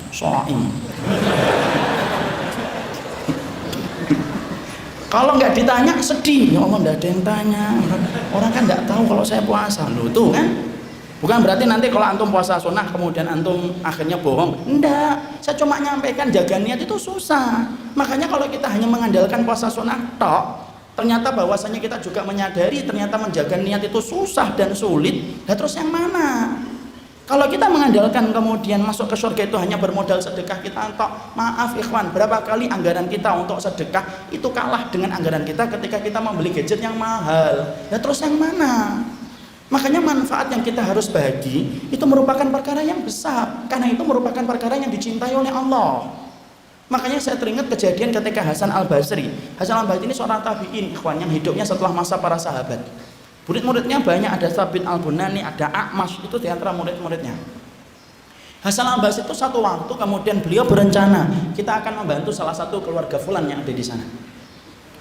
shaim. Kalau nggak ditanya sedih, ya Allah nggak ada yang tanya, orang kan nggak tahu kalau saya puasa loh tuh kan. Bukan berarti nanti kalau antum puasa sunnah kemudian antum akhirnya bohong, enggak, saya cuma nyampaikan jaga niat itu susah. Makanya kalau kita hanya mengandalkan puasa sunnah tok, ternyata bahwasanya kita juga menyadari ternyata menjaga niat itu susah dan sulit. Nah terus yang mana? Kalau kita mengandalkan kemudian masuk ke surga itu hanya bermodal sedekah kita tok, maaf ikhwan, berapa kali anggaran kita untuk sedekah itu kalah dengan anggaran kita ketika kita membeli gadget yang mahal. Ya terus yang mana? Makanya manfaat yang kita harus bagi itu merupakan perkara yang besar, karena itu merupakan perkara yang dicintai oleh Allah. Makanya saya teringat kejadian ketika Hasan Al-Basri. Hasan Al-Basri ini seorang tabi'in ikhwan yang hidupnya setelah masa para sahabat. Murid-muridnya banyak, ada Sabit Al-Bunani, ada A'mash, itu di antara murid-muridnya. Hasan Al-Basri itu satu waktu kemudian beliau berencana, kita akan membantu salah satu keluarga fulan yang ada di sana.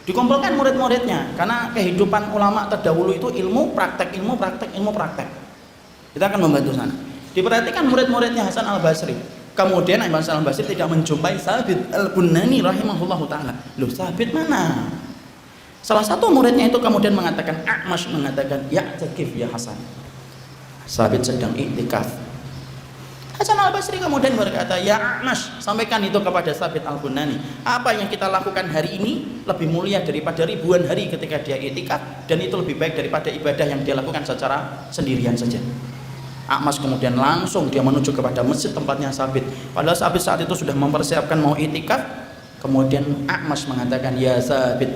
Dikumpulkan murid-muridnya, karena kehidupan ulama terdahulu itu ilmu, praktek, ilmu, praktek, ilmu, praktek. Kita akan membantu sana. Diperhatikan murid-muridnya Hasan Al-Basri. Kemudian Hasan Al-Basri tidak menjumpai Sabit Al-Bunani rahimahullahu ta'ala. Loh, Sabit mana? Salah satu muridnya itu kemudian mengatakan, A'mash mengatakan, ya takif ya Hasan. Sabit sedang iktikaf. Hasan Al-Basri kemudian berkata, ya A'mash, sampaikan itu kepada Sabit Al-Bunani. Apa yang kita lakukan hari ini lebih mulia daripada ribuan hari ketika dia iktikaf, dan itu lebih baik daripada ibadah yang dia lakukan secara sendirian saja. A'mash kemudian langsung dia menuju kepada masjid tempatnya Sabit. Padahal Sabit saat itu sudah mempersiapkan mau iktikaf. Kemudian A'mash mengatakan, ya Sabit,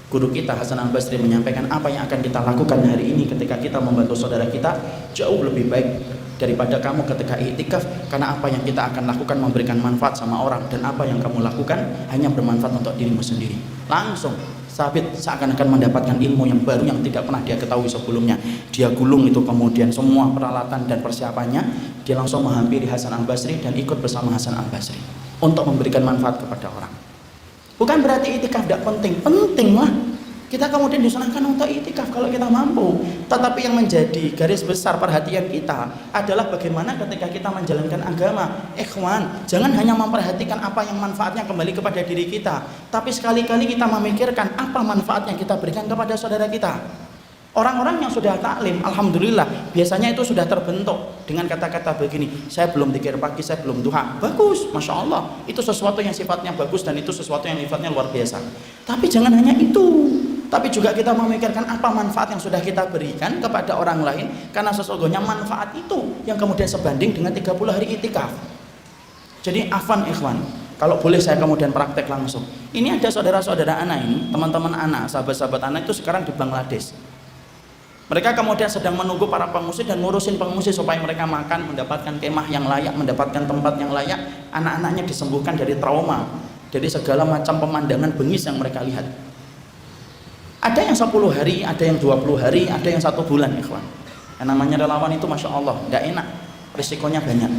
guru kita Hasan Al-Basri menyampaikan apa yang akan kita lakukan hari ini ketika kita membantu saudara kita jauh lebih baik daripada kamu ketika iktikaf, karena apa yang kita akan lakukan memberikan manfaat sama orang, dan apa yang kamu lakukan hanya bermanfaat untuk dirimu sendiri. Langsung Sabit seakan-akan mendapatkan ilmu yang baru yang tidak pernah dia ketahui sebelumnya. Dia gulung itu kemudian semua peralatan dan persiapannya, dia langsung menghampiri Hasan Al-Basri dan ikut bersama Hasan Al-Basri untuk memberikan manfaat kepada orang. Bukan berarti itikaf tidak penting, penting lah. Kita kemudian disunahkan untuk itikaf kalau kita mampu. Tetapi yang menjadi garis besar perhatian kita adalah bagaimana ketika kita menjalankan agama. Ikhwan, jangan hanya memperhatikan apa yang manfaatnya kembali kepada diri kita, tapi sekali-kali kita memikirkan apa manfaat yang kita berikan kepada saudara kita. Orang-orang yang sudah taklim, alhamdulillah, biasanya itu sudah terbentuk dengan kata-kata begini, saya belum zikir pagi, saya belum duha. Bagus, Masya Allah, itu sesuatu yang sifatnya bagus dan itu sesuatu yang sifatnya luar biasa. Tapi jangan hanya itu, tapi juga kita memikirkan apa manfaat yang sudah kita berikan kepada orang lain, karena sesungguhnya manfaat itu yang kemudian sebanding dengan 30 hari itikaf. Jadi afwan ikhwan, kalau boleh saya kemudian praktek langsung. Ini ada saudara-saudara anak ini, teman-teman anak, sahabat-sahabat anak itu sekarang di Bangladesh. Mereka kemudian sedang menunggu para pengungsi dan ngurusin pengungsi supaya mereka makan, mendapatkan kemah yang layak, mendapatkan tempat yang layak. Anak-anaknya disembuhkan dari trauma, dari segala macam pemandangan bengis yang mereka lihat. Ada yang 10 hari, ada yang 20 hari, ada yang 1 bulan ikhwan. Yang namanya relawan itu Masya Allah, tidak enak, risikonya banyak.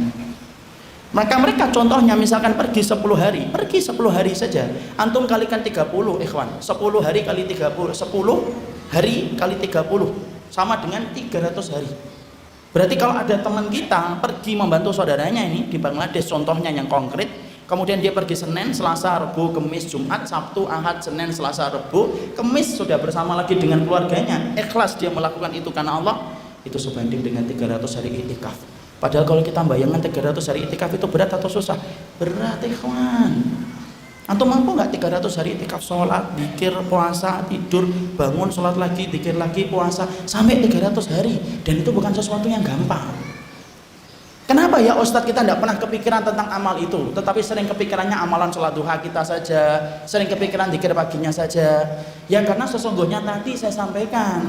Mereka contohnya misalkan pergi 10 hari saja. Antum kalikan 30 ikhwan, 10 hari kali 30, 10 hari kali 30 sama dengan 300 hari. Berarti kalau ada teman kita pergi membantu saudaranya ini di Bangladesh, contohnya yang konkret, kemudian dia pergi Senin, Selasa, Rabu, Kamis, Jumat, Sabtu, Ahad, Senin, Selasa, Rabu, Kamis sudah bersama lagi dengan keluarganya, ikhlas dia melakukan itu karena Allah, itu sebanding dengan 300 hari itikaf. Padahal kalau kita bayangkan 300 hari itikaf itu berat atau susah? Berat ikhwan. Antum mampu nggak 300 hari itikaf, sholat, zikir, puasa, tidur, bangun, sholat lagi, zikir lagi, puasa, sampai 300 hari. Dan itu bukan sesuatu yang gampang. Kenapa ya Ustadz kita tidak pernah kepikiran tentang amal itu, tetapi sering kepikirannya amalan sholat duha kita saja, sering kepikiran zikir paginya saja. Ya karena sesungguhnya tadi saya sampaikan,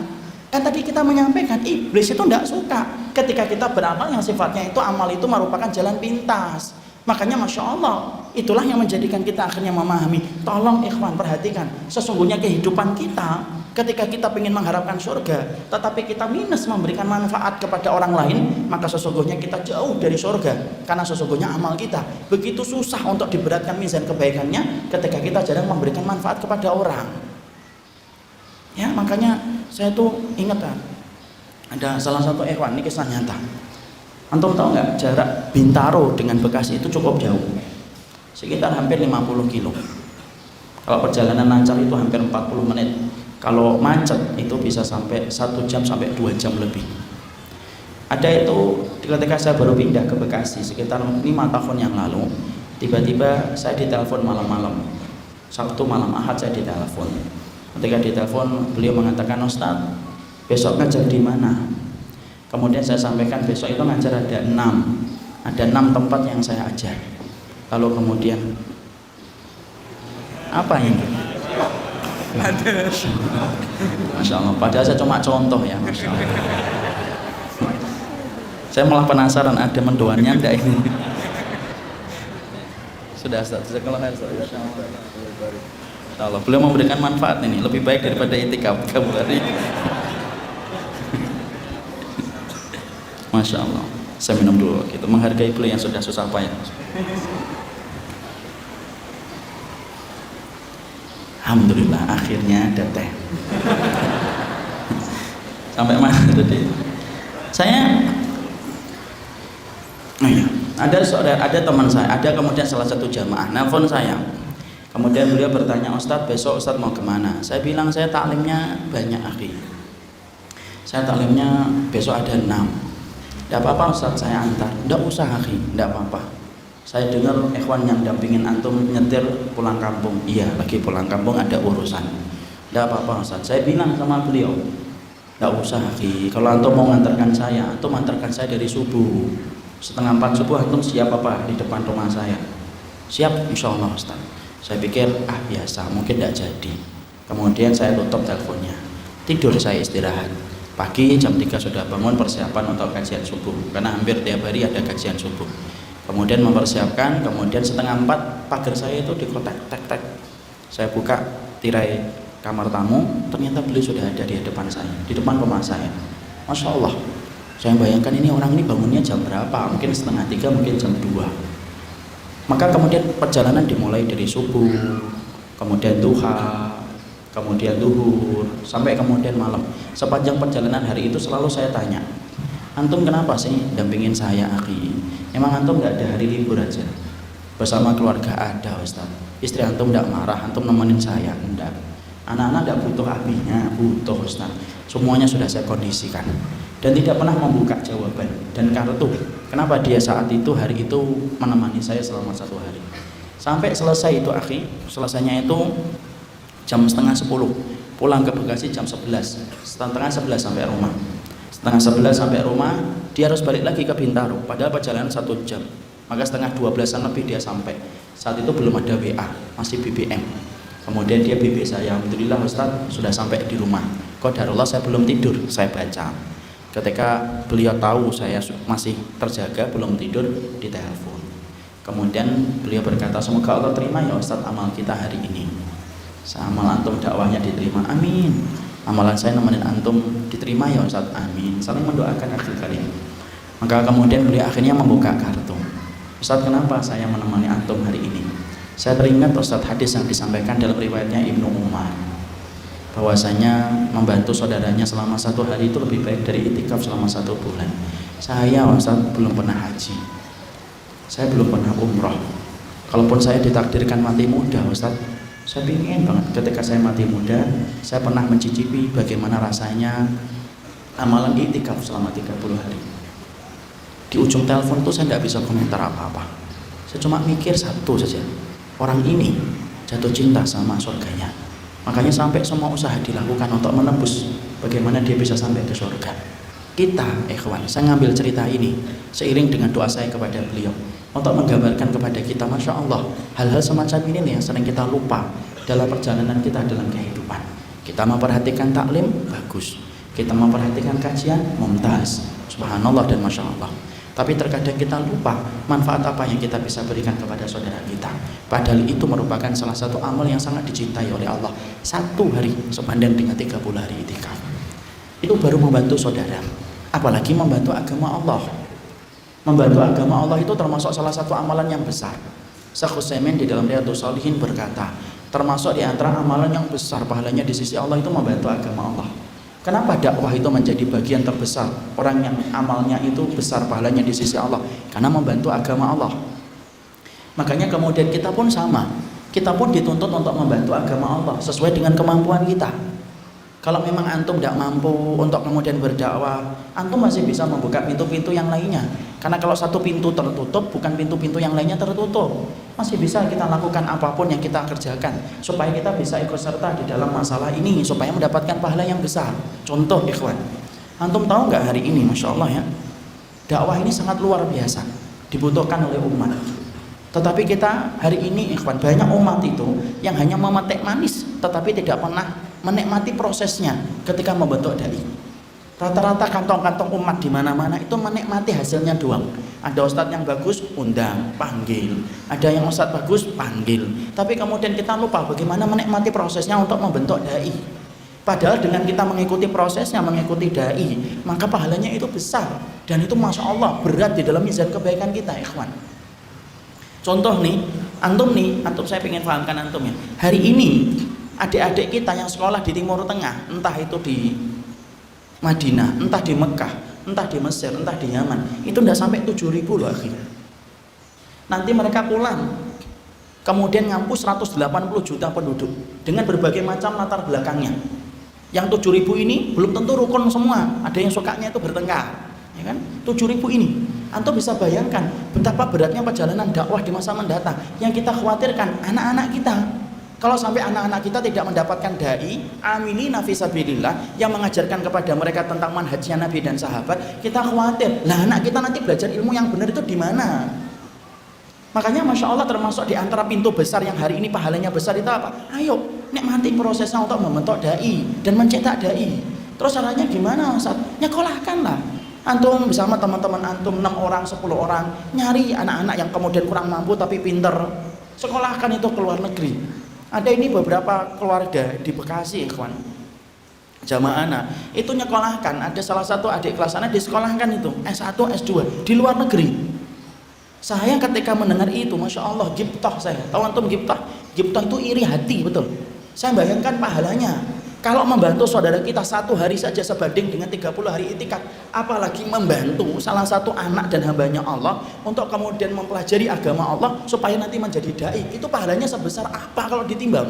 kan tadi kita menyampaikan iblis itu tidak suka ketika kita beramal yang sifatnya itu amal itu merupakan jalan pintas. Makanya Masya Allah, itulah yang menjadikan kita akhirnya memahami. Tolong ikhwan perhatikan, sesungguhnya kehidupan kita ketika kita ingin mengharapkan surga tetapi kita minus memberikan manfaat kepada orang lain, maka sesungguhnya kita jauh dari surga. Karena sesungguhnya amal kita begitu susah untuk diberatkan mizan kebaikannya ketika kita jarang memberikan manfaat kepada orang. Ya, makanya saya tuh ingat kan, ada salah satu ikhwan, ini kisah nyata. Antum tahu nggak, jarak Bintaro dengan Bekasi itu cukup jauh, sekitar hampir 50 kilo. Kalau perjalanan lancar itu hampir 40 menit. Kalau macet itu bisa sampai 1 jam sampai 2 jam lebih. Ada itu ketika saya baru pindah ke Bekasi sekitar 5 tahun yang lalu, tiba-tiba saya ditelepon malam-malam. Sabtu malam Ahad saya ditelepon. Ketika ditelepon beliau mengatakan, "Ustaz, besok ngajar di mana?" Kemudian saya sampaikan besok itu ngajar ada 6 tempat yang saya ajar. Lalu kemudian apa ini? Ada. Masya Allah. Padahal saya cuma contoh ya. Masya Allah. Saya malah penasaran ada mendoannya enggak ini. Sudah Ustaz, kalau Insya Allah beliau memberikan manfaat ini lebih baik daripada itikaf kamu tadi. Masya Allah. Saya minum dulu gitu, menghargai beliau yang sudah susah payah. Alhamdulillah akhirnya ada teh. Sampai mana tadi? Saya ada teman saya, ada kemudian salah satu jamaah nelfon saya. Kemudian beliau bertanya, "Ustadz, besok Ustadz mau kemana?" Saya bilang, "Saya taklimnya banyak akhi. Saya taklimnya besok ada 6. Tidak apa-apa Ustadz, saya antar." "Tidak usah akhi, tidak apa-apa. Saya dengar ikhwan yang dampingin antum nyetir pulang kampung." "Iya, lagi pulang kampung ada urusan." "Tidak apa-apa Ustadz." Saya bilang sama beliau, "Tidak usah akhi, kalau antum mau ngantarkan saya, antum antarkan saya dari subuh. 3:30 subuh antum siap apa di depan rumah saya?" "Siap insya Allah Ustadz." Saya pikir biasa, mungkin tidak jadi. Kemudian saya tutup teleponnya, tidur, saya istirahat. Pagi jam 3 sudah bangun persiapan untuk kajian subuh, karena hampir tiap hari ada kajian subuh. Kemudian mempersiapkan, kemudian 3:30 pagar saya itu dikotak, tek. Saya buka tirai kamar tamu, ternyata beliau sudah ada di depan saya, di depan rumah saya. Masya Allah, saya bayangkan ini orang ini bangunnya jam berapa, mungkin 2:30, mungkin jam 2. Maka kemudian perjalanan dimulai dari subuh, kemudian duha, kemudian duhur, sampai kemudian malam. Sepanjang perjalanan hari itu selalu saya tanya, "Antum kenapa sih dampingin saya akhi? Emang antum nggak ada hari libur aja? Bersama keluarga ada Ustaz. Istri antum nggak marah, antum nemenin saya? Enggak. Anak-anak nggak butuh abinya? Butuh Ustaz. Semuanya sudah saya kondisikan." Dan tidak pernah membuka jawaban dan kartu kenapa dia saat itu hari itu menemani saya selama 1 hari. Sampai selesai itu akhi, selesainya itu jam 9:30, pulang ke Bekasi jam 11, setengah 11 sampai rumah. Setengah 11 sampai rumah, dia harus balik lagi ke Bintaro, padahal perjalanan 1 jam. Maka setengah 12-an lebih dia sampai. Saat itu belum ada WA, masih BBM. Kemudian dia BB saya, "Alhamdulillah Ustaz sudah sampai di rumah." Qadarullah saya belum tidur, saya baca. Ketika beliau tahu saya masih terjaga belum tidur, ditelepon. Kemudian beliau berkata, "Semoga Allah terima ya Ustaz amal kita hari ini. Amal antum dakwahnya diterima, amin. Amalan saya nemenin antum diterima ya Ustaz, amin." Saling mendoakan akhir kali. Maka kemudian beliau akhirnya membuka kartu. "Ustaz, kenapa saya menemani antum hari ini? Saya teringat Ustaz hadis yang disampaikan dalam riwayatnya Ibnu Umar, bahwasanya membantu saudaranya selama 1 hari itu lebih baik dari itikaf selama 1 bulan. Saya Ustaz belum pernah haji, saya belum pernah umroh. Kalaupun saya ditakdirkan mati muda Ustaz, saya ingin banget ketika saya mati muda, saya pernah mencicipi bagaimana rasanya amalan itikaf selama 30 hari. Di ujung telepon itu saya tidak bisa komentar apa-apa. Saya cuma mikir satu saja, orang ini jatuh cinta sama surganya. Makanya sampai semua usaha dilakukan untuk menembus bagaimana dia bisa sampai ke surga. Kita, ikhwan, saya ngambil cerita ini seiring dengan doa saya kepada beliau untuk menggambarkan kepada kita, Masya Allah, hal-hal semacam ini nih yang sering kita lupa dalam perjalanan kita dalam kehidupan. Kita memperhatikan taklim, bagus. Kita memperhatikan kajian, mumtaz, subhanallah dan Masya Allah. Tapi terkadang kita lupa manfaat apa yang kita bisa berikan kepada saudara kita. Padahal itu merupakan salah satu amal yang sangat dicintai oleh Allah. 1 hari sebanding dengan 30 hari itikaf. Itu baru membantu saudara. Apalagi membantu agama Allah. Membantu agama Allah itu termasuk salah satu amalan yang besar. Syekh Utsaimin di dalam Riyadhus Shalihin berkata, termasuk di antara amalan yang besar pahalanya di sisi Allah itu membantu agama Allah. Kenapa dakwah itu menjadi bagian terbesar? Orang yang amalnya itu besar pahalanya di sisi Allah, karena membantu agama Allah. Makanya kemudian kita pun sama. Kita pun dituntut untuk membantu agama Allah sesuai dengan kemampuan kita. Kalau memang antum tidak mampu untuk kemudian berdakwah, antum masih bisa membuka pintu-pintu yang lainnya. Karena kalau satu pintu tertutup, bukan pintu-pintu yang lainnya tertutup. Masih bisa kita lakukan apapun yang kita kerjakan supaya kita bisa ikut serta di dalam masalah ini, supaya mendapatkan pahala yang besar. Contoh ikhwan, antum tahu nggak hari ini, Masya Allah ya, dakwah ini sangat luar biasa, dibutuhkan oleh umat. Tetapi kita hari ini ikhwan, banyak umat itu yang hanya memetik manis tetapi tidak pernah menikmati prosesnya ketika membentuk dai. Rata-rata kantong-kantong umat di mana-mana itu menikmati hasilnya doang. Ada ustadz yang bagus, undang, panggil. Ada yang ustadz bagus, panggil. Tapi kemudian kita lupa bagaimana menikmati prosesnya untuk membentuk dai. Padahal dengan kita mengikuti prosesnya, mengikuti dai, maka pahalanya itu besar. Dan itu Masya Allah berat di dalam mizan kebaikan kita, ikhwan. Contoh nih, antum saya pengen fahamkan antum ya. Hari ini adik-adik kita yang sekolah di Timur Tengah, entah itu di Madinah, entah di Mekah, entah di Mesir, entah di Yaman, itu tidak sampai 7.000 loh akhirnya. Nanti mereka pulang, kemudian ngampus 180 juta penduduk dengan berbagai macam latar belakangnya. Yang 7.000 ini belum tentu rukun semua, ada yang sukanya itu bertengkar, ya kan? 7.000 ini, antum bisa bayangkan betapa beratnya perjalanan dakwah di masa mendatang. Yang kita khawatirkan anak-anak kita. Kalau sampai anak-anak kita tidak mendapatkan dai, amilina fisabilillah, yang mengajarkan kepada mereka tentang manhajnya Nabi dan sahabat, kita khawatir. Lah anak kita nanti belajar ilmu yang benar itu di mana? Makanya Masya Allah termasuk di antara pintu besar yang hari ini pahalanya besar itu apa? Ayo nikmati prosesnya untuk membentuk dai dan mencetak dai. Terus caranya gimana Ustaz? Nyekolahkanlah. Antum bersama teman-teman antum 6 orang, 10 orang, nyari anak-anak yang kemudian kurang mampu tapi pinter, sekolahkan itu ke luar negeri. Ada ini beberapa keluarga di Bekasi, ikhwan, jamaah anak itu nyekolahkan. Ada salah satu adik kelas anak disekolahkan itu S1, S2 di luar negeri. Saya ketika mendengar itu, Masya Allah, gibtah saya. Tahu antum gibtah? Gibtah itu iri hati, betul. Saya bayangkan pahalanya. Kalau membantu saudara kita 1 hari saja sebanding dengan 30 hari itikaf, apalagi membantu salah satu anak dan hambanya Allah untuk kemudian mempelajari agama Allah supaya nanti menjadi dai, itu pahalanya sebesar apa kalau ditimbang?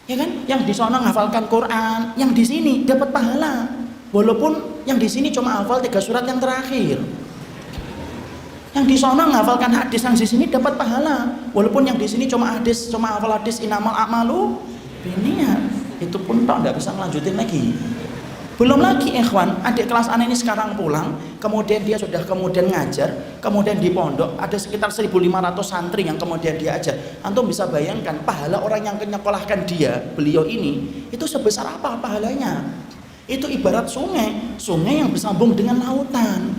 Ya kan? Yang di sana menghafalkan Quran, yang di sini dapat pahala. Walaupun yang di sini cuma hafal 3 surat yang terakhir. Yang di sana menghafalkan hadis, yang di sini dapat pahala. Walaupun yang di sini cuma hafal hadis inamal a'malu binniyat. Itu pun tak bisa melanjutin lagi. Belum lagi ikhwan, adik kelas anak ini sekarang pulang, kemudian dia sudah kemudian ngajar, kemudian di pondok ada sekitar 1.500 santri yang kemudian dia ajar. Antum bisa bayangkan pahala orang yang menyekolahkan dia, beliau ini, itu sebesar apa pahalanya? Itu ibarat sungai yang bersambung dengan lautan.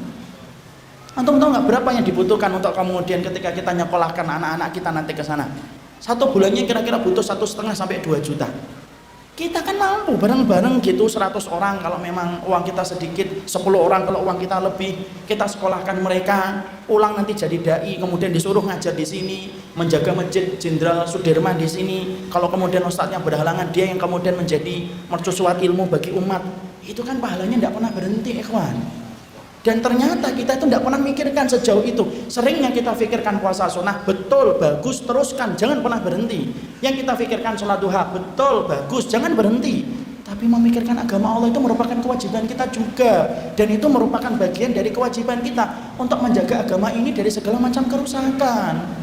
Antum tahu nggak berapa yang dibutuhkan untuk kemudian ketika kita nyekolahkan anak-anak kita nanti ke sana? 1 bulannya kira-kira butuh 1,5 sampai 2 juta. Kita kan mampu bareng-bareng gitu 100 orang kalau memang uang kita sedikit, 10 orang kalau uang kita lebih, kita sekolahkan mereka, pulang nanti jadi dai, kemudian disuruh ngajar di sini, menjaga masjid Jenderal Sudirman di sini. Kalau kemudian ustadznya berhalangan, dia yang kemudian menjadi mercusuar ilmu bagi umat. Itu kan pahalanya tidak pernah berhenti, ikhwan. Dan ternyata kita itu tidak pernah mikirkan sejauh itu. Seringnya kita pikirkan puasa sunnah, betul, bagus, teruskan, jangan pernah berhenti. Yang kita pikirkan sholat duha, betul, bagus, jangan berhenti. Tapi memikirkan agama Allah itu merupakan kewajiban kita juga. Dan itu merupakan bagian dari kewajiban kita untuk menjaga agama ini dari segala macam kerusakan.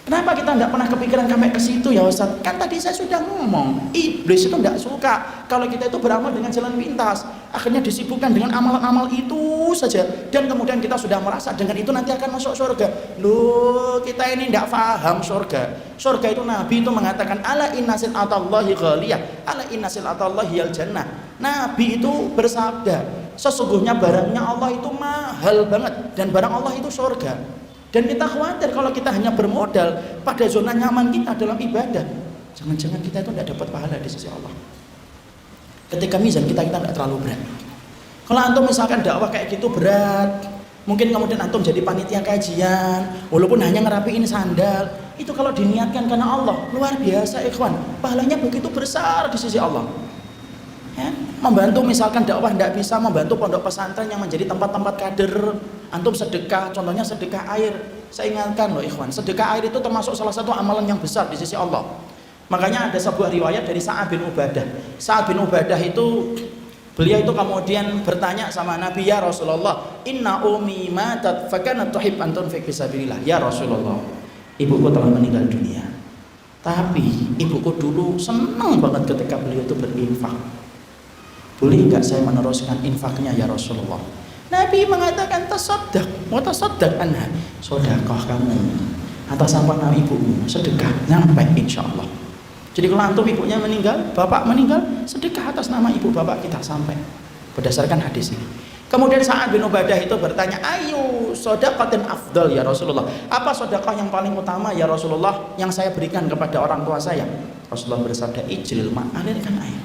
Kenapa kita tidak pernah kepikiran sampai ke situ ya Ustaz? Kan tadi saya sudah ngomong, iblis itu tidak suka kalau kita itu beramal dengan jalan pintas. Akhirnya disibukkan dengan amal-amal itu saja. Dan kemudian kita sudah merasa dengan itu nanti akan masuk surga. Loh, kita ini tidak paham surga. Surga itu Nabi itu mengatakan, ala inna sil'atallahi ghaliyah, ala inna sil'atallahi al jannah. Nabi itu bersabda, Sesungguhnya barangnya Allah itu mahal banget, dan barang Allah itu surga. Dan kita khawatir kalau kita hanya bermodal pada zona nyaman kita dalam ibadah, jangan-jangan kita itu tidak dapat pahala di sisi Allah. Ketika mizan kita tidak terlalu berat. Kalau antum misalkan dakwah kayak gitu berat, mungkin kemudian antum jadi panitia kajian, walaupun hanya ngerapiin sandal, itu kalau diniatkan karena Allah, luar biasa ikhwan, pahalanya begitu besar di sisi Allah. Ya, membantu misalkan dakwah tidak bisa, membantu pondok pesantren yang menjadi tempat-tempat kader, antum sedekah, contohnya sedekah air. Saya ingatkan loh ikhwan, sedekah air itu termasuk salah satu amalan yang besar di sisi Allah. Makanya ada sebuah riwayat dari Sa'ad bin Ubadah. Sa'ad bin Ubadah itu, beliau itu kemudian bertanya sama Nabi, ya Rasulullah, inna ummi matat fakanat tuhib an tunfik fisabilillah. Ya Rasulullah, ibuku telah meninggal dunia, tapi ibuku dulu senang banget ketika beliau itu berinfak. Boleh enggak saya meneruskan infaknya ya Rasulullah? Nabi mengatakan tasaddaq wa tasaddaq anha, sedekah kamu atas nama ibumu, sedekah sampai insyaallah. Jadi kalau antum ibunya meninggal, bapak meninggal, sedekah atas nama ibu bapak kita sampai. Berdasarkan hadis ini. Kemudian Sa'ad bin Ubadah itu bertanya, ayu sedekahun afdal ya Rasulullah? Apa sedekah yang paling utama ya Rasulullah yang saya berikan kepada orang tua saya? Rasulullah bersabda, ijril ma', alirkan air.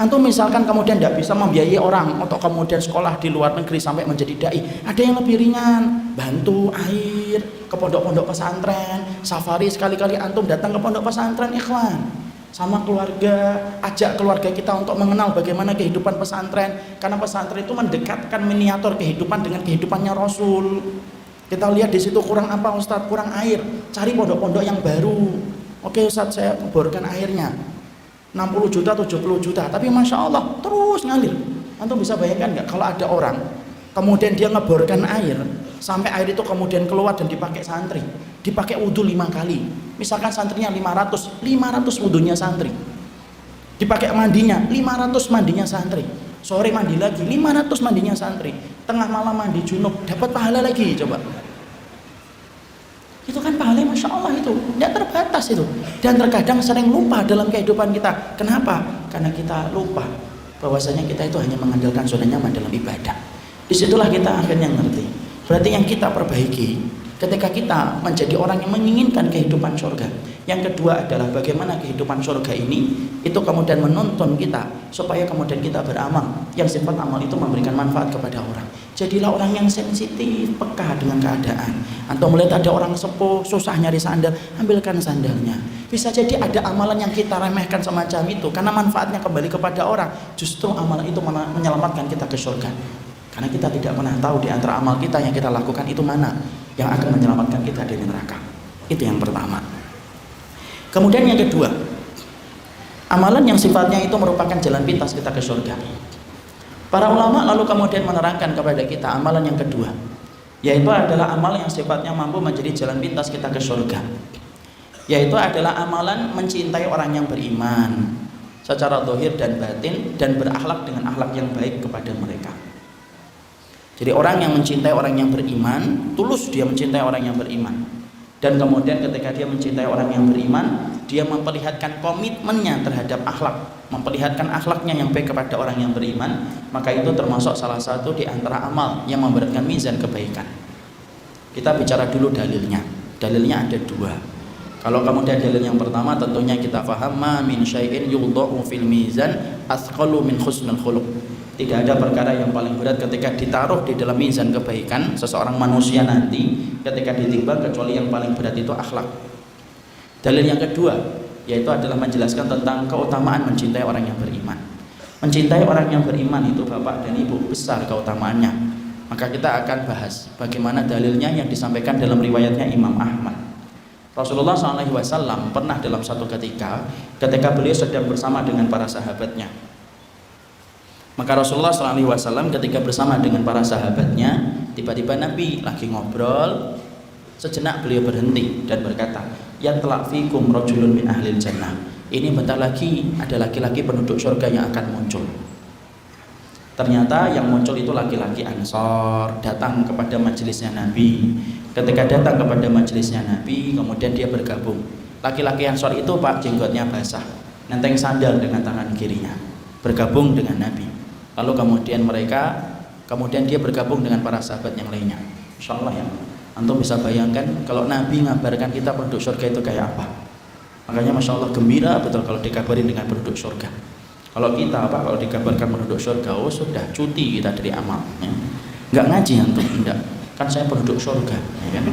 Antum misalkan kemudian tidak bisa membiayai orang untuk kemudian sekolah di luar negeri sampai menjadi dai, ada yang lebih ringan, bantu air ke pondok-pondok pesantren, safari sekali-kali antum datang ke pondok pesantren ikhwan, sama keluarga, ajak keluarga kita untuk mengenal bagaimana kehidupan pesantren, karena pesantren itu mendekatkan miniatur kehidupan dengan kehidupannya Rasul. Kita lihat di situ kurang apa Ustadz, kurang air, cari pondok-pondok yang baru. Oke Ustadz, saya kuburkan airnya 60 juta, 70 juta, tapi Masya Allah terus ngalir. Antum bisa bayangkan nggak kalau ada orang kemudian dia ngeborkan air sampai air itu kemudian keluar dan dipakai santri, dipakai wudhu 5 kali, misalkan santrinya 500 wudhunya santri, dipakai mandinya 500 mandinya santri, sore mandi lagi 500 mandinya santri, tengah malam mandi junub, dapat pahala lagi. Coba itu kan pahalanya Masya Allah, itu tidak terbatas itu. Dan terkadang sering lupa dalam kehidupan kita. Kenapa? Karena kita lupa bahwasanya kita itu hanya mengandalkan zona nyaman dalam ibadah. Disitulah kita akhirnya ngerti, berarti yang kita perbaiki ketika kita menjadi orang yang menginginkan kehidupan surga. Yang kedua adalah bagaimana kehidupan surga ini itu kemudian menuntun kita supaya kemudian kita beramal yang sifat amal itu memberikan manfaat kepada orang. Jadilah orang yang sensitif, peka dengan keadaan. Antum melihat ada orang sepuh susah nyari sandal, ambilkan sandalnya. Bisa jadi ada amalan yang kita remehkan semacam itu karena manfaatnya kembali kepada orang. Justru amalan itu menyelamatkan kita ke surga. Karena kita tidak pernah tahu di antara amal kita yang kita lakukan itu mana yang akan menyelamatkan kita dari neraka. Itu yang pertama. Kemudian yang kedua, amalan yang sifatnya itu merupakan jalan pintas kita ke surga. Para ulama lalu kemudian menerangkan kepada kita amalan yang kedua, yaitu adalah amalan yang sifatnya mampu menjadi jalan pintas kita ke surga, yaitu adalah amalan mencintai orang yang beriman secara zahir dan batin dan berakhlak dengan akhlak yang baik kepada mereka. Jadi orang yang mencintai orang yang beriman, tulus dia mencintai orang yang beriman, dan kemudian ketika dia mencintai orang yang beriman, dia memperlihatkan komitmennya terhadap akhlak, memperlihatkan akhlaknya yang baik kepada orang yang beriman, maka itu termasuk salah satu di antara amal yang memberatkan mizan kebaikan. Kita bicara dulu dalilnya. Dalilnya ada dua. Kalau kemudian dalil yang pertama tentunya kita paham, ma min syai'in yudha'u fil mizan athqalu min husnul khuluq. Tidak ada perkara yang paling berat ketika ditaruh di dalam mizan kebaikan seseorang manusia nanti ketika ditimbang kecuali yang paling berat itu akhlak. Dalil yang kedua yaitu adalah menjelaskan tentang keutamaan mencintai orang yang beriman. Mencintai orang yang beriman itu Bapak dan Ibu besar keutamaannya. Maka kita akan bahas bagaimana dalilnya yang disampaikan dalam riwayatnya Imam Ahmad. Rasulullah SAW pernah dalam satu ketika beliau sedang bersama dengan para sahabatnya. Maka Rasulullah SAW ketika bersama dengan para sahabatnya, tiba-tiba Nabi lagi ngobrol, sejenak beliau berhenti dan berkata, ya telak fikum rajulun min ahlil jannah. Ini bentar lagi ada laki-laki penduduk surga yang akan muncul. Ternyata yang muncul itu laki-laki Ansor, datang kepada majelisnya Nabi. Ketika datang kepada majelisnya Nabi, kemudian dia bergabung. Laki-laki Ansor itu Pak jenggotnya basah, nenteng sandal dengan tangan kirinya, bergabung dengan Nabi. Lalu kemudian dia bergabung dengan para sahabat yang lainnya. Insya Allah ya, antum bisa bayangkan kalau Nabi ngabarkan kita penduduk surga itu kayak apa. Makanya Masya Allah gembira betul kalau dikabarin dengan penduduk surga. Kalau kita kalau dikabarkan penduduk surga, oh sudah cuti kita dari amal ya. Nggak ngaji antum, enggak, kan saya penduduk surga ya kan?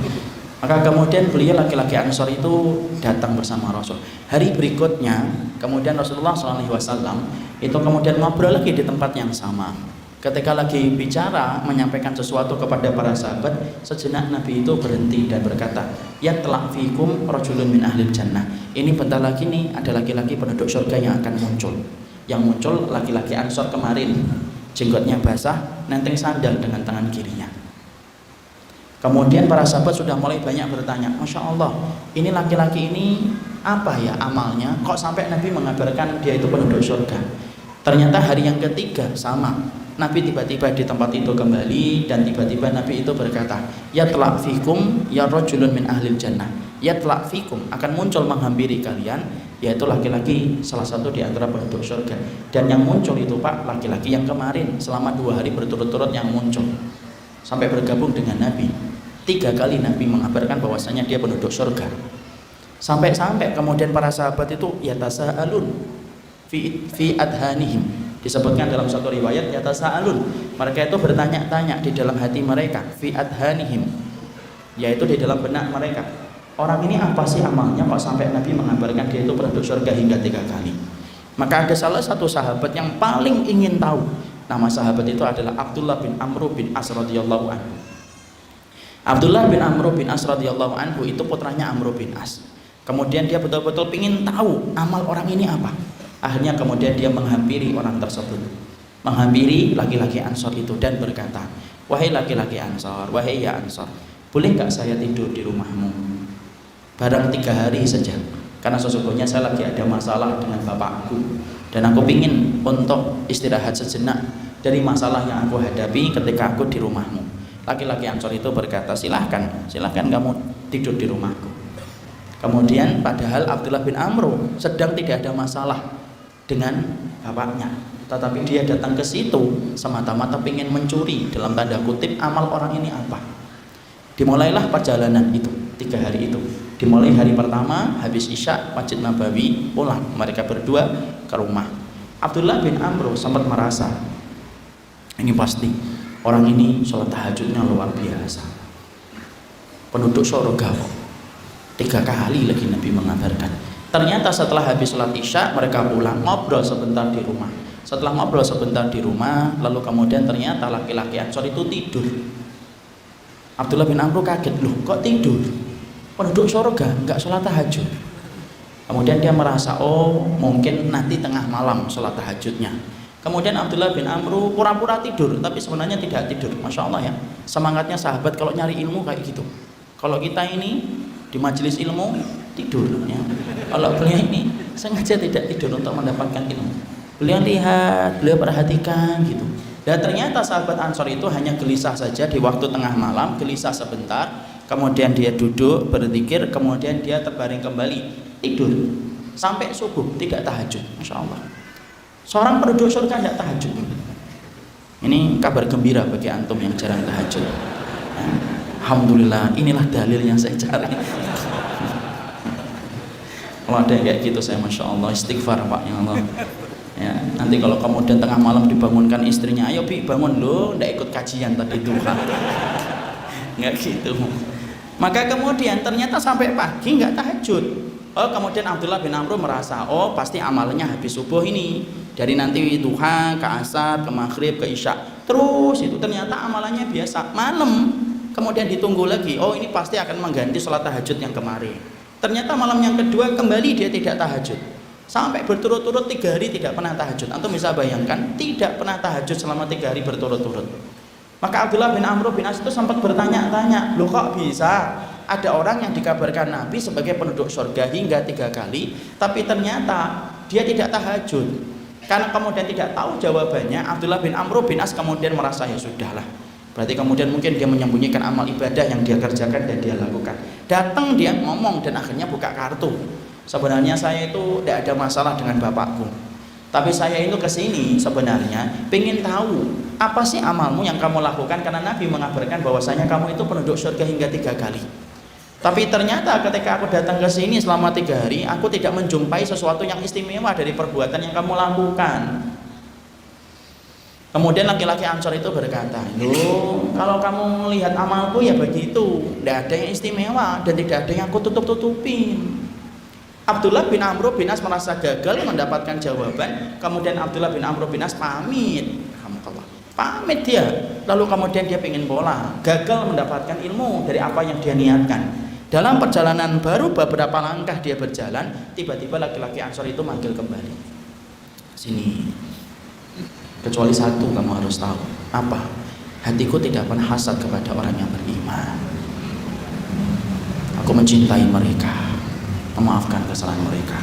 Maka kemudian beliau laki-laki Ansor itu datang bersama Rasul. Hari berikutnya kemudian Rasulullah SAW itu kemudian ngobrol lagi di tempat yang sama. Ketika lagi bicara menyampaikan sesuatu kepada para sahabat, sejenak Nabi itu berhenti dan berkata, ya telak fikum rajulun min ahlil jannah. Ini bentar lagi nih ada laki-laki penduduk surga yang akan muncul. Yang muncul laki-laki Ansor kemarin, jenggotnya basah, nenteng sandal dengan tangan kirinya. Kemudian para sahabat sudah mulai banyak bertanya, Masya Allah, ini laki-laki ini apa ya amalnya? Kok sampai Nabi mengabarkan dia itu penduduk surga? Ternyata hari yang ketiga sama, Nabi tiba-tiba di tempat itu kembali dan tiba-tiba Nabi itu berkata, ya telak fikum ya rajulun min ahlil jannah. Ya telak fikum, akan muncul menghampiri kalian, yaitu laki-laki salah satu di antara penduduk surga. Dan yang muncul itu Pak, laki-laki yang kemarin selama 2 hari berturut-turut yang muncul sampai bergabung dengan Nabi. 3 kali Nabi mengabarkan bahwasanya dia penduduk surga. Sampai-sampai kemudian para sahabat itu yatasaalun fi adhanihim. Disebutkan dalam satu riwayat yatasaalun. Mereka itu bertanya-tanya di dalam hati mereka, fi adhanihim, yaitu di dalam benak mereka. Orang ini apa sih amalnya kok sampai Nabi mengabarkan dia itu penduduk surga hingga 3 kali. Maka ada salah satu sahabat yang paling ingin tahu. Nama sahabat itu adalah Abdullah bin Amr bin As radhiyallahu anhu. Abdullah bin Amr bin As radhiyallahu anhu itu putranya Amr bin As. Kemudian dia betul-betul ingin tahu amal orang ini apa. Akhirnya kemudian dia menghampiri orang tersebut, menghampiri laki-laki Ansor itu dan berkata, wahai laki-laki Ansor, wahai ya Ansor, boleh nggak saya tidur di rumahmu barang 3 hari saja? Karena sesungguhnya saya lagi ada masalah dengan bapakku dan aku ingin untuk istirahat sejenak dari masalah yang aku hadapi ketika aku di rumahmu. Laki-laki Ansor itu berkata, silahkan kamu tidur di rumahku. Kemudian padahal Abdullah bin Amr sedang tidak ada masalah dengan bapaknya, tetapi dia datang ke situ semata-mata ingin mencuri dalam tanda kutip amal orang ini apa. Dimulailah perjalanan itu 3 hari itu. Dimulai hari pertama habis Isya Masjid Nabawi, pulang mereka berdua ke rumah. Abdullah bin Amr sempat merasa ini pasti orang ini sholat tahajudnya luar biasa, penduduk surga. 3 kali lagi Nabi mengabarkan. Ternyata setelah habis sholat Isya mereka pulang, ngobrol sebentar di rumah. Setelah ngobrol sebentar di rumah, lalu kemudian ternyata laki-laki Ansor itu tidur. Abdullah bin Amr kaget, loh kok tidur? Penduduk surga nggak sholat tahajud. Kemudian dia merasa, oh mungkin nanti tengah malam sholat tahajudnya. Kemudian Abdullah bin Amr pura-pura tidur, tapi sebenarnya tidak tidur. Masya Allah ya, semangatnya sahabat kalau nyari ilmu kayak gitu. Kalau kita ini di majelis ilmu tidur ya. Kalau beliau ini sengaja tidak tidur untuk mendapatkan ilmu. Beliau lihat, beliau perhatikan gitu. Dan ternyata sahabat Ansor itu hanya gelisah saja di waktu tengah malam, gelisah sebentar, kemudian dia duduk berzikir, kemudian dia terbaring kembali tidur sampai subuh, tidak tahajud. Masya Allah, seorang penduduk surga tidak tahajud. Ini kabar gembira bagi antum yang jarang tahajud. Alhamdulillah, inilah dalil yang saya cari. Kalau ada yang kayak gitu saya Masya Allah istighfar Pak ya Allah ya. Nanti kalau kemudian tengah malam dibangunkan istrinya, ayo Bi bangun, lo ndak ikut kajian tadi duha. Nggak gitu. Maka kemudian ternyata sampai pagi nggak tahajud. Oh kemudian Abdullah bin Amr merasa, oh pasti amalnya habis subuh ini, dari nanti duha ke asar ke maghrib ke isya terus itu. Ternyata amalannya biasa. Malam kemudian ditunggu lagi, oh ini pasti akan mengganti sholat tahajud yang kemarin. Ternyata malam yang kedua kembali dia tidak tahajud sampai berturut-turut 3 hari tidak pernah tahajud. Antum bisa bayangkan, tidak pernah tahajud selama 3 hari berturut-turut. Maka Abdullah bin Amr bin As itu sempat bertanya-tanya, loh kok bisa ada orang yang dikabarkan Nabi sebagai penduduk surga hingga 3 kali, tapi ternyata dia tidak tahajud. Karena kemudian tidak tahu jawabannya, Abdullah bin Amr bin As kemudian merasa ya sudahlah, berarti kemudian mungkin dia menyembunyikan amal ibadah yang dia kerjakan dan dia lakukan. Datang dia ngomong dan akhirnya buka kartu, sebenarnya saya itu tidak ada masalah dengan bapakku, Tapi saya itu kesini sebenarnya pengen tahu apa sih amalmu yang kamu lakukan, karena Nabi mengabarkan bahwasanya kamu itu penduduk surga hingga 3 kali. Tapi ternyata ketika aku datang ke sini selama 3 hari, aku tidak menjumpai sesuatu yang istimewa dari perbuatan yang kamu lakukan. Kemudian laki-laki Ansor itu berkata, loh, kalau kamu melihat amalku ya begitu, tidak ada yang istimewa dan tidak ada yang aku tutup-tutupin. Abdullah bin Amr bin As merasa gagal mendapatkan jawaban. Kemudian Abdullah bin Amr bin As pamit dia, lalu kemudian dia pengen bola, gagal mendapatkan ilmu dari apa yang dia niatkan. Dalam perjalanan baru beberapa langkah dia berjalan, tiba-tiba laki-laki Ansor itu manggil kembali, sini, kecuali satu kamu harus tahu. Apa? Hatiku tidak pernah hasad kepada orang yang beriman. Aku mencintai mereka, memaafkan kesalahan mereka.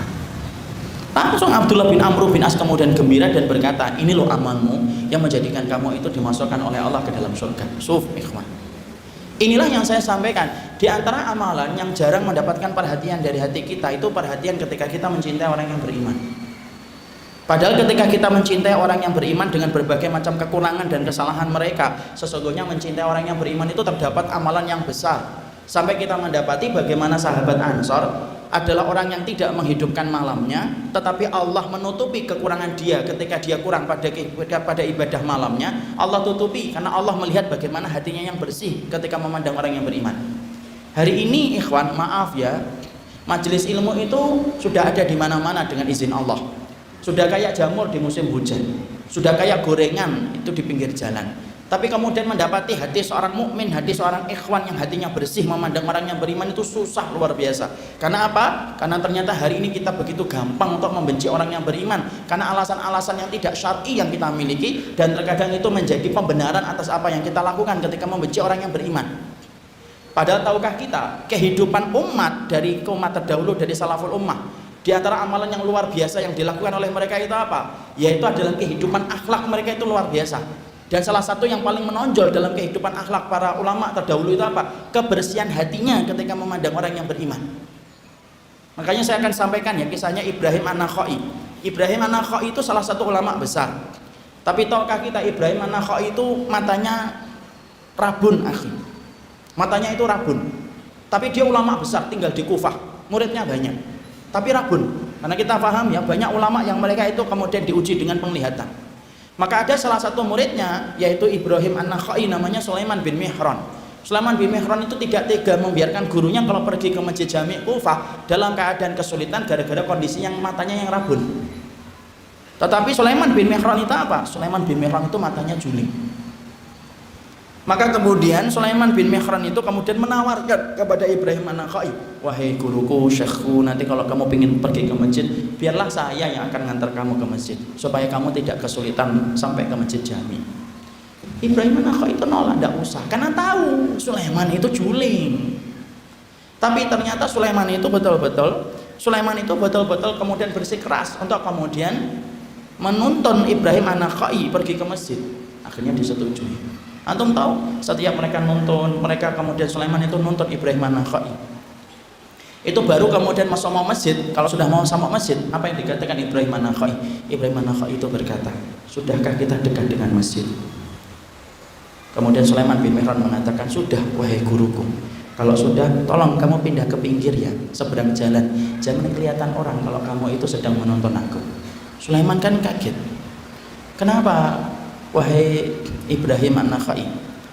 Langsung Abdullah bin Amr bin As kemudian gembira dan berkata, ini loh amalmu yang menjadikan kamu itu dimasukkan oleh Allah ke dalam surga. Suf, ikhwan. Inilah yang saya sampaikan. Di antara amalan yang jarang mendapatkan perhatian dari hati kita, itu perhatian ketika kita mencintai orang yang beriman. Padahal ketika kita mencintai orang yang beriman dengan berbagai macam kekurangan dan kesalahan mereka, sesungguhnya mencintai orang yang beriman itu terdapat amalan yang besar. Sampai kita mendapati bagaimana sahabat Ansor adalah orang yang tidak menghidupkan malamnya, tetapi Allah menutupi kekurangan dia ketika dia kurang pada ibadah malamnya. Allah tutupi karena Allah melihat bagaimana hatinya yang bersih ketika memandang orang yang beriman. Hari ini ikhwan, maaf ya, majelis ilmu itu sudah ada di mana-mana dengan izin Allah. Sudah kayak jamur di musim hujan, sudah kayak gorengan itu di pinggir jalan. Tapi kemudian mendapati hati seorang mukmin, hati seorang ikhwan yang hatinya bersih memandang orang yang beriman itu susah luar biasa. Karena apa? Karena ternyata hari ini kita begitu gampang untuk membenci orang yang beriman karena alasan-alasan yang tidak syar'i yang kita miliki, dan terkadang itu menjadi pembenaran atas apa yang kita lakukan ketika membenci orang yang beriman. Padahal tahukah kita kehidupan umat dari umat terdahulu, dari salaful ummah, di antara amalan yang luar biasa yang dilakukan oleh mereka itu apa? Yaitu adalah kehidupan akhlak mereka itu luar biasa. Dan salah satu yang paling menonjol dalam kehidupan akhlak para ulama terdahulu itu apa? Kebersihan hatinya ketika memandang orang yang beriman. Makanya saya akan sampaikan ya kisahnya Ibrahim An-Nakhai. Ibrahim An-Nakhai itu salah satu ulama besar. Tapi tahukah kita Ibrahim An-Nakhai itu matanya rabun, akhi. Matanya itu rabun. Tapi dia ulama besar, tinggal di Kufah. Muridnya banyak. Tapi rabun. Karena kita paham ya, banyak ulama yang mereka itu kemudian diuji dengan penglihatan. Maka ada salah satu muridnya yaitu Ibrahim An-Nakhai, namanya Sulaiman bin Mihran. Sulaiman bin Mihran itu tidak tega membiarkan gurunya kalau pergi ke masjid Jami' Kufah dalam keadaan kesulitan gara-gara kondisi yang matanya yang rabun. Tetapi Sulaiman bin Mihran itu apa? Sulaiman bin Mihran itu matanya juling. Maka kemudian Sulaiman bin Mihran itu kemudian menawarkan kepada Ibrahim An-Nakhai, wahai guruku, syekhku, nanti kalau kamu ingin pergi ke masjid, biarlah saya yang akan ngantar kamu ke masjid supaya kamu tidak kesulitan sampai ke masjid Jami. Ibrahim An-Nakhai itu nolak, tidak usah, karena tahu Sulaiman itu juling. Tapi ternyata Sulaiman itu betul-betul kemudian bersikeras untuk kemudian menuntun Ibrahim An-Nakhai pergi ke masjid. Akhirnya disetujui. Antum tahu, setiap mereka nuntun, mereka kemudian Sulaiman itu nuntun Ibrahim An-Nakhai. Itu baru kemudian mau masjid. Kalau sudah mau sama masjid, apa yang dikatakan Ibrahim An-Nakhai? Ibrahim An-Nakhai itu berkata, sudahkah kita dekat dengan masjid? Kemudian Sulaiman bin Mihran mengatakan, sudah wahai guruku. Kalau sudah, tolong kamu pindah ke pinggir ya, seberang jalan. Jangan kelihatan orang kalau kamu itu sedang menonton aku. Sulaiman kan kaget. Kenapa? Wahai Ibrahim An-Nakhai,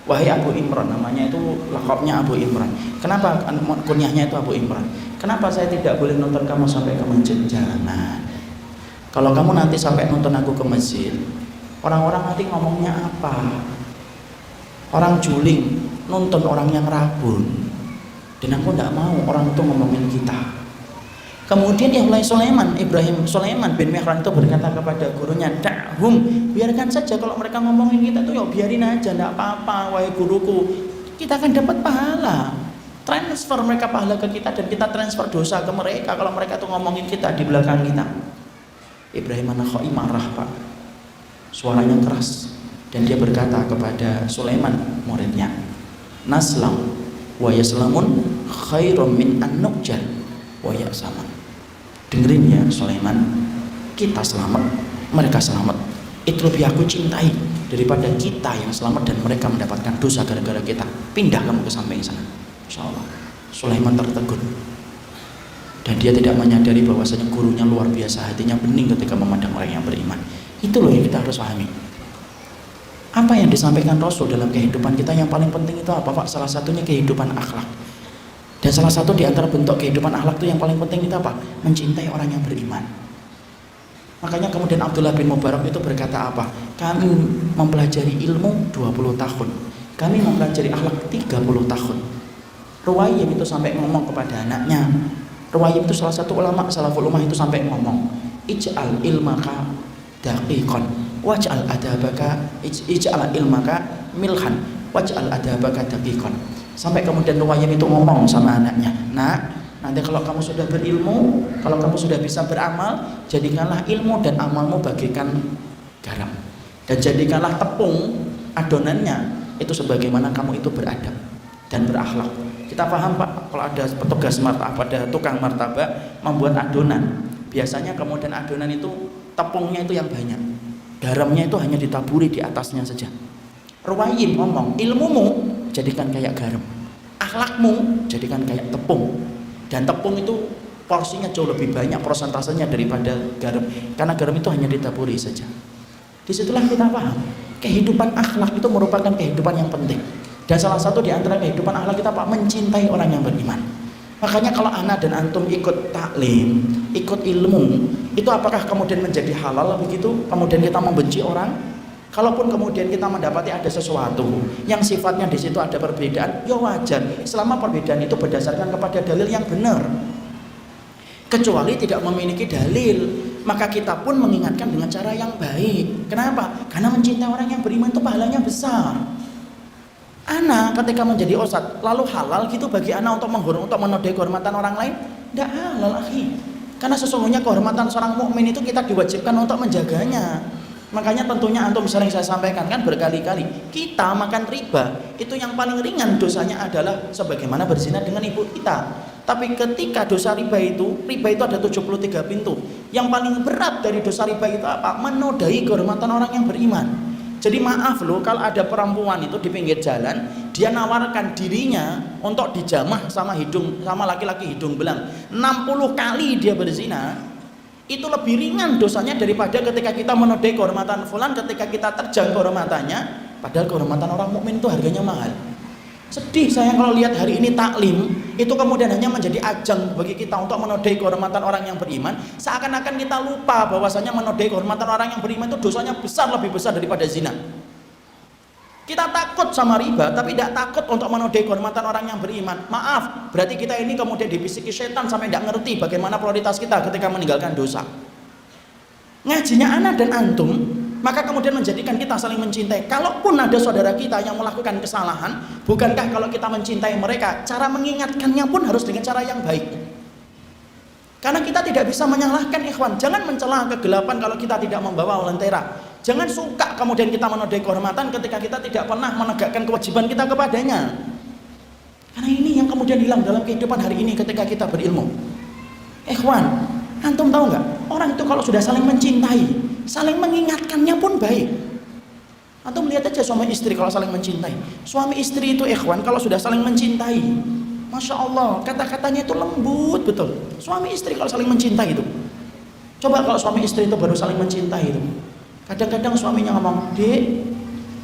wahai Abu Imran, namanya itu lakabnya Abu Imran. Kenapa kunyahnya itu Abu Imran? Kenapa saya tidak boleh nonton kamu sampai ke masjid? Jangan. Kalau kamu nanti sampai nonton aku ke masjid, orang-orang nanti ngomongnya apa? Orang juling nonton orang yang rabun, dan aku tidak mau orang itu ngomongin kita. Kemudian yang mulai Sulaiman bin Mihran itu berkata kepada gurunya, da'hum, biarkan saja kalau mereka ngomongin kita tuh, ya biarin aja, tidak apa-apa wahai guruku, kita akan dapat pahala. Transfer mereka pahala ke kita dan kita transfer dosa ke mereka kalau mereka tuh ngomongin kita di belakang kita. Ibrahim An-Nakhai marah, Pak, suaranya keras, dan dia berkata kepada Sulaiman muridnya, naslam wa yaslamun khairum min an-nukjar wa ya'saman. Dengerin ya Sulaiman, kita selamat mereka selamat, itu lebih aku cintai daripada kita yang selamat dan mereka mendapatkan dosa gara-gara kita. Pindah kamu ke samping sana. Insya Allah. Sulaiman tertegun dan dia tidak menyadari bahwasanya gurunya luar biasa, hatinya bening ketika memandang orang yang beriman. Itu loh yang kita harus pahami. Apa yang disampaikan Rasul dalam kehidupan kita yang paling penting itu apa Pak? Salah satunya kehidupan akhlak. Dan salah satu di antara bentuk kehidupan akhlak itu yang paling penting itu apa? Mencintai orang yang beriman. Makanya kemudian Abdullah bin Mubarak itu berkata apa? Kami mempelajari ilmu 20 tahun. Kami mempelajari akhlak 30 tahun. Ruwayyim itu sampai ngomong kepada anaknya. Ruwayyim itu salah satu ulama salaful ummah itu sampai ngomong, ij'al ilmaka daqiqan waj'al adabaka ij'al ilmaka milhan waj'al adabaka daqiqan. Sampai kemudian Ruwayyim itu ngomong sama anaknya, "Nak, nanti kalau kamu sudah berilmu, kalau kamu sudah bisa beramal, jadikanlah ilmu dan amalmu bagaikan garam. Dan jadikanlah tepung adonannya itu sebagaimana kamu itu beradab dan berakhlak." Kita paham Pak, kalau ada petugas martabak, ada tukang martabak membuat adonan, biasanya kemudian adonan itu tepungnya itu yang banyak, garamnya itu hanya ditaburi di atasnya saja. Ruwayyim ngomong, ilmumu jadikan kayak garam, akhlakmu jadikan kayak tepung. Dan tepung itu porsinya jauh lebih banyak persentasenya daripada garam, karena garam itu hanya ditaburi saja. Disitulah kita paham, kehidupan akhlak itu merupakan kehidupan yang penting. Dan salah satu di antara kehidupan akhlak kita Pak, mencintai orang yang beriman. Makanya kalau ana dan antum ikut taklim, ikut ilmu, itu apakah kemudian menjadi halal begitu? Kemudian kita membenci orang? Kalaupun kemudian kita mendapati ada sesuatu yang sifatnya di situ ada perbedaan, ya wajar selama perbedaan itu berdasarkan kepada dalil yang benar. Kecuali tidak memiliki dalil, maka kita pun mengingatkan dengan cara yang baik. Kenapa? Karena mencintai orang yang beriman itu pahalanya besar. Ana ketika menjadi ustadz, lalu halal gitu bagi ana untuk menodai kehormatan orang lain? Tidak halal, akhi. Karena sesungguhnya kehormatan seorang mukmin itu kita diwajibkan untuk menjaganya. Makanya tentunya antum sering saya sampaikan kan berkali-kali, kita makan riba itu yang paling ringan dosanya adalah sebagaimana berzina dengan ibu kita. Tapi ketika dosa riba itu ada 73 pintu. Yang paling berat dari dosa riba itu apa? Menodai kehormatan orang yang beriman. Jadi maaf loh, kalau ada perempuan itu di pinggir jalan, dia nawarkan dirinya untuk dijamah sama laki-laki hidung belang 60 kali dia berzina, itu lebih ringan dosanya daripada ketika kita menodai kehormatan fulan, ketika kita terjang kehormatannya, padahal kehormatan orang mukmin itu harganya mahal. Sedih saya kalau lihat hari ini taklim itu kemudian hanya menjadi ajang bagi kita untuk menodai kehormatan orang yang beriman, seakan-akan kita lupa bahwasanya menodai kehormatan orang yang beriman itu dosanya lebih besar daripada zina. Kita takut sama riba tapi tidak takut untuk menodai kehormatan orang yang beriman. Maaf, berarti kita ini kemudian dibisiki setan sampai tidak ngerti bagaimana prioritas kita ketika meninggalkan dosa. Ngajinya ana dan antum, maka kemudian menjadikan kita saling mencintai. Kalaupun ada saudara kita yang melakukan kesalahan, bukankah kalau kita mencintai mereka, cara mengingatkannya pun harus dengan cara yang baik? Karena kita tidak bisa menyalahkan ikhwan. Jangan mencela kegelapan kalau kita tidak membawa lentera. Jangan suka kemudian kita menodai kehormatan ketika kita tidak pernah menegakkan kewajiban kita kepadanya. Karena ini yang kemudian hilang dalam kehidupan hari ini ketika kita berilmu. Ikhwan, antum tahu nggak? Orang itu kalau sudah saling mencintai, saling mengingatkannya pun baik. Antum lihat aja suami istri kalau saling mencintai. Suami istri itu ikhwan kalau sudah saling mencintai, Masya Allah, kata-katanya itu lembut betul. Suami istri kalau saling mencintai itu. Coba kalau suami istri itu baru saling mencintai itu. Kadang-kadang suaminya ngomong, "Dek,"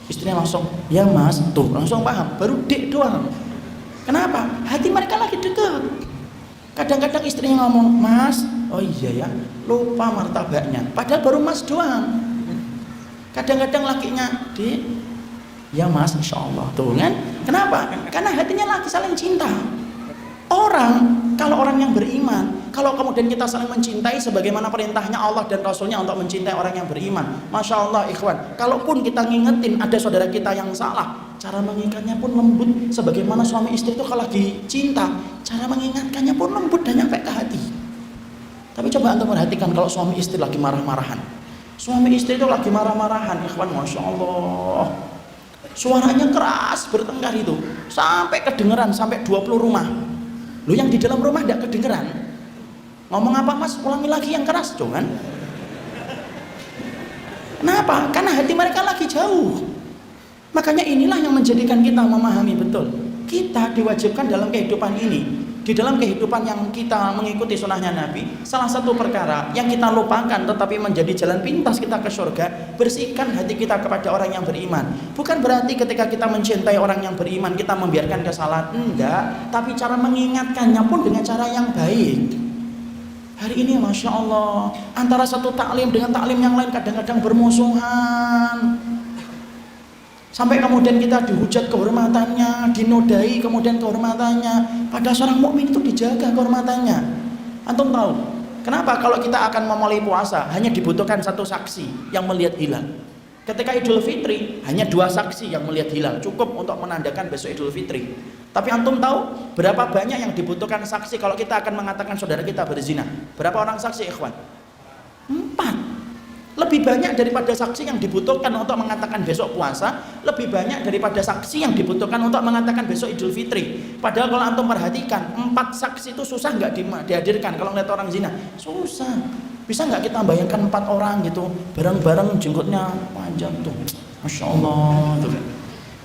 istrinya langsung, "Ya mas," tuh langsung paham, baru dek doang. Kenapa? Hati mereka lagi dekat. Kadang-kadang istrinya ngomong, "Mas," oh iya ya, lupa martabaknya, padahal baru mas doang. Kadang-kadang lakinya, "Dek," "Ya mas," insya Allah, tuh kan? Kenapa? Karena hatinya lagi saling cinta. Kalau orang yang beriman, kalau kemudian kita saling mencintai sebagaimana perintahnya Allah dan Rasulnya untuk mencintai orang yang beriman, Masya Allah ikhwan, kalaupun kita ngingetin ada saudara kita yang salah, cara mengingatnya pun lembut. Sebagaimana suami istri itu kalau lagi cinta, cara mengingatkannya pun lembut dan nyampe ke hati. Tapi coba Anda perhatikan kalau suami istri lagi marah-marahan. Suami istri itu lagi marah-marahan, ikhwan, Masya Allah, suaranya keras bertengkar itu, sampai kedengeran, sampai 20 rumah. Lu yang di dalam rumah tidak kedengeran. Ngomong apa mas? Ulangi lagi yang keras, jangan. Kenapa? Karena hati mereka lagi jauh. Makanya inilah yang menjadikan kita memahami betul. Kita diwajibkan dalam kehidupan ini, di dalam kehidupan yang kita mengikuti sunnahnya Nabi, salah satu perkara yang kita lupakan tetapi menjadi jalan pintas kita ke surga, bersihkan hati kita kepada orang yang beriman. Bukan berarti ketika kita mencintai orang yang beriman kita membiarkan kesalahan, enggak, tapi cara mengingatkannya pun dengan cara yang baik. Hari ini Masya Allah, antara satu taklim dengan taklim yang lain kadang-kadang bermusuhan, sampai kemudian kita dihujat kehormatannya, dinodai kemudian kehormatannya. Pada seorang mukmin itu dijaga kehormatannya. Antum tahu kenapa kalau kita akan memulai puasa hanya dibutuhkan satu saksi yang melihat hilal? Ketika Idul Fitri hanya 2 saksi yang melihat hilal, cukup untuk menandakan besok Idul Fitri. Tapi antum tahu berapa banyak yang dibutuhkan saksi kalau kita akan mengatakan saudara kita berzina? Berapa orang saksi, ikhwan? 4. Lebih banyak daripada saksi yang dibutuhkan untuk mengatakan besok puasa, lebih banyak daripada saksi yang dibutuhkan untuk mengatakan besok Idul Fitri. Padahal kalau antum perhatikan, 4 saksi itu susah nggak dihadirkan kalau ngeliat orang zina? Susah. Bisa nggak kita bayangkan 4 orang gitu, bareng-bareng jenggotnya panjang tuh, Masya Allah tuh.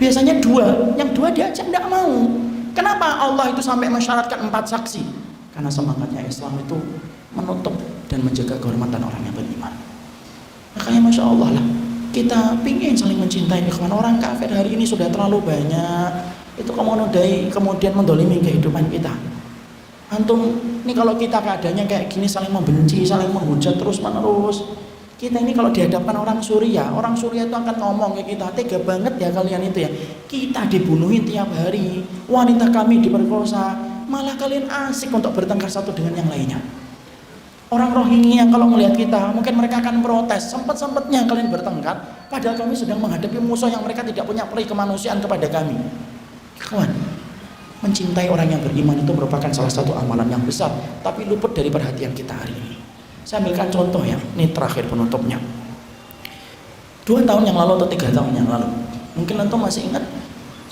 Biasanya 2, yang 2 diajak nggak mau. Kenapa Allah itu sampai mensyaratkan 4 saksi? Karena semangatnya Islam itu menutup dan menjaga kehormatan orang yang beriman. Makanya Masya Allah lah, kita pingin saling mencintai ikhwan. Orang kafir hari ini sudah terlalu banyak, itu kemudian mendolimi kehidupan kita. Antum, ini kalau kita keadaannya kayak gini, saling membenci, saling menghujat terus menerus, kita ini kalau dihadapkan orang Suriah itu akan ngomong ke kita, tega banget ya kalian itu ya, kita dibunuhin tiap hari, wanita kami diperkosa, malah kalian asik untuk bertengkar satu dengan yang lainnya. Orang Rohingya yang kalau melihat kita, mungkin mereka akan protes, sempat-sempatnya kalian bertengkar, padahal kami sedang menghadapi musuh yang mereka tidak punya peri kemanusiaan kepada kami. Kawan, mencintai orang yang beriman itu merupakan salah satu amalan yang besar, tapi luput dari perhatian kita hari ini. Saya ambilkan contoh ya, ini terakhir penutupnya. 2 tahun yang lalu atau 3 tahun yang lalu, mungkin antum masih ingat,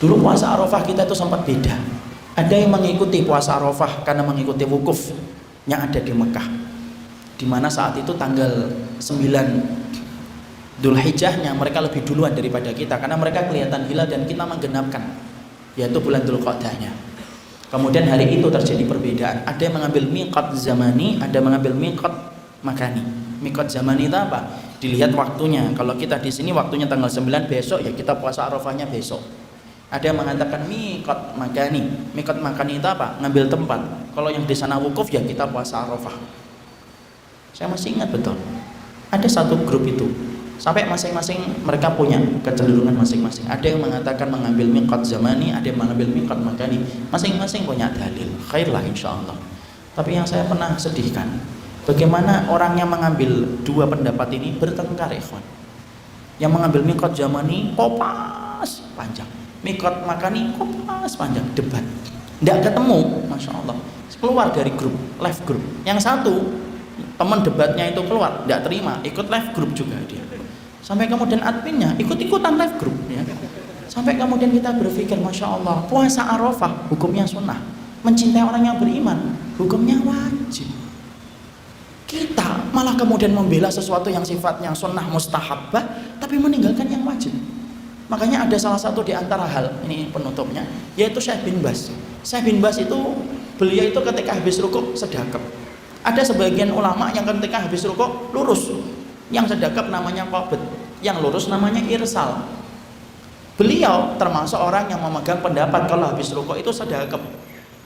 dulu puasa Arafah kita itu sempat beda. Ada yang mengikuti puasa Arafah karena mengikuti wukuf yang ada di Mekah, di mana saat itu tanggal 9 Dzulhijjahnya mereka lebih duluan daripada kita, karena mereka kelihatan hilal dan kita menggenapkan, yaitu bulan Dzulqa'dahnya. Kemudian hari itu terjadi perbedaan. Ada yang mengambil miqat zamani, ada yang mengambil miqat makani. Miqat zamani itu apa? Dilihat waktunya. Kalau kita di sini waktunya tanggal 9 besok, ya kita puasa Arafahnya besok. Ada yang mengatakan miqat makani. Miqat makani itu apa? Ngambil tempat. Kalau yang di sana wukuf, ya kita puasa Arafah. Saya masih ingat betul. Ada satu grup itu, sampai masing-masing mereka punya kecenderungan masing-masing. Ada yang mengatakan mengambil miqat zamani, ada yang mengambil miqat makani. Masing-masing punya dalil. Khairlah insyaallah. Tapi yang saya pernah sedihkan, bagaimana orang yang mengambil 2 pendapat ini bertengkar, ikhwan. Yang mengambil miqat zamani kopas panjang, miqat makani kopas panjang, debat. Tidak ketemu, Masya Allah. Keluar dari grup, live group. Yang satu teman debatnya itu keluar, tidak terima, ikut live group juga dia. Sampai kemudian adminnya ikut-ikutan live group ya. Sampai kemudian kita berpikir, Masya Allah, puasa Arafah hukumnya sunnah, mencintai orang yang beriman hukumnya wajib. Kita malah kemudian membela sesuatu yang sifatnya sunnah mustahabbah, tapi meninggalkan yang wajib. Makanya ada salah satu di antara hal, ini penutupnya, yaitu Syekh bin Baz. Syekh bin Baz itu, beliau itu ketika habis rukuk sedekap. Ada sebagian ulama yang ketika habis rukuk lurus, yang sedekap namanya qabd, yang lurus namanya irsal. Beliau termasuk orang yang memegang pendapat kalau habis rukuk itu sedekap.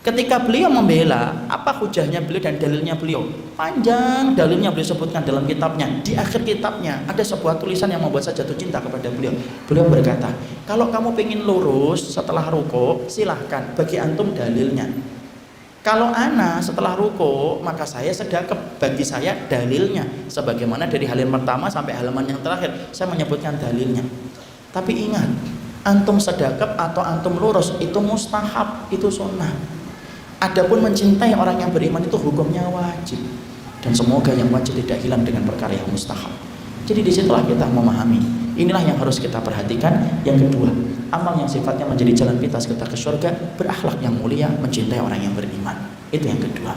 Ketika beliau membela, apa hujahnya beliau dan dalilnya beliau? Panjang dalilnya beliau sebutkan dalam kitabnya. Di akhir kitabnya ada sebuah tulisan yang membuat saya jatuh cinta kepada beliau. Beliau berkata, kalau kamu pengen lurus setelah ruko, silahkan, bagi antum dalilnya. Kalau ana setelah ruko, maka saya sedekap, bagi saya dalilnya. Sebagaimana dari halaman pertama sampai halaman yang terakhir, saya menyebutkan dalilnya. Tapi ingat, antum sedekap atau antum lurus itu mustahab, itu sunnah. Adapun mencintai orang yang beriman itu hukumnya wajib, dan semoga yang wajib tidak hilang dengan perkara yang mustahab. Jadi disitulah kita memahami, inilah yang harus kita perhatikan. Yang kedua, amal yang sifatnya menjadi jalan pintas kita ke surga, berakhlak yang mulia, mencintai orang yang beriman. Itu yang kedua.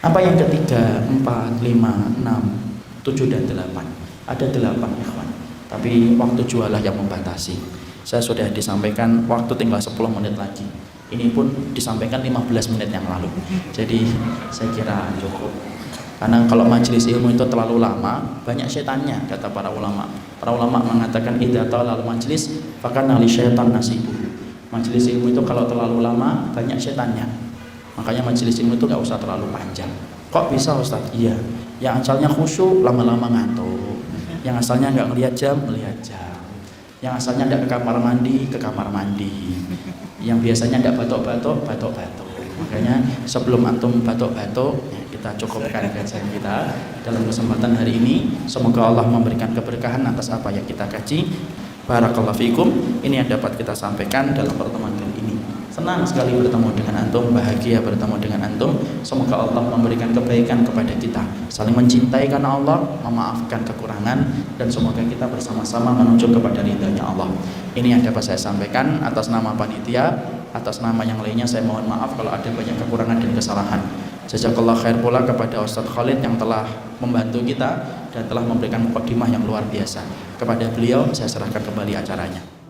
Apa yang ketiga? 4, 5, 6, 7 dan 8. Ada 8 ikhwan. Tapi waktu jualah yang membatasi. Saya sudah disampaikan waktu tinggal 10 menit lagi. Ini pun disampaikan 15 menit yang lalu. Jadi saya kira cukup. Karena kalau majelis ilmu itu terlalu lama, banyak setannya, kata para ulama. Para ulama mengatakan idza talal majlis fakana li syaitan nasibu. Majelis ilmu itu kalau terlalu lama, banyak setannya. Makanya majelis ilmu itu gak usah terlalu panjang. Kok bisa Ustaz? Iya. Yang asalnya khusyuk, lama-lama ngantuk. Yang asalnya nggak melihat jam, melihat jam. Yang asalnya tidak ke kamar mandi, ke kamar mandi. Yang biasanya tidak batuk-batuk, batuk-batuk. Makanya sebelum antum batuk-batuk, ya kita cukupkan kajian kita dalam kesempatan hari ini. Semoga Allah memberikan keberkahan atas apa yang kita kaji. Barakallahu fikum. Ini yang dapat kita sampaikan dalam pertemuan kali ini. Senang sekali bertemu dengan antum, bahagia bertemu dengan antum. Semoga Allah memberikan kebaikan kepada kita, saling mencintai karena Allah, memaafkan kekurangan, dan semoga kita bersama-sama menuju kepada ridhanya Allah. Ini yang dapat saya sampaikan atas nama panitia, atas nama yang lainnya saya mohon maaf kalau ada banyak kekurangan dan kesalahan. Jazakallah khair pula kepada Ustadz Khalid yang telah membantu kita dan telah memberikan mukadimah yang luar biasa. Kepada beliau saya serahkan kembali acaranya.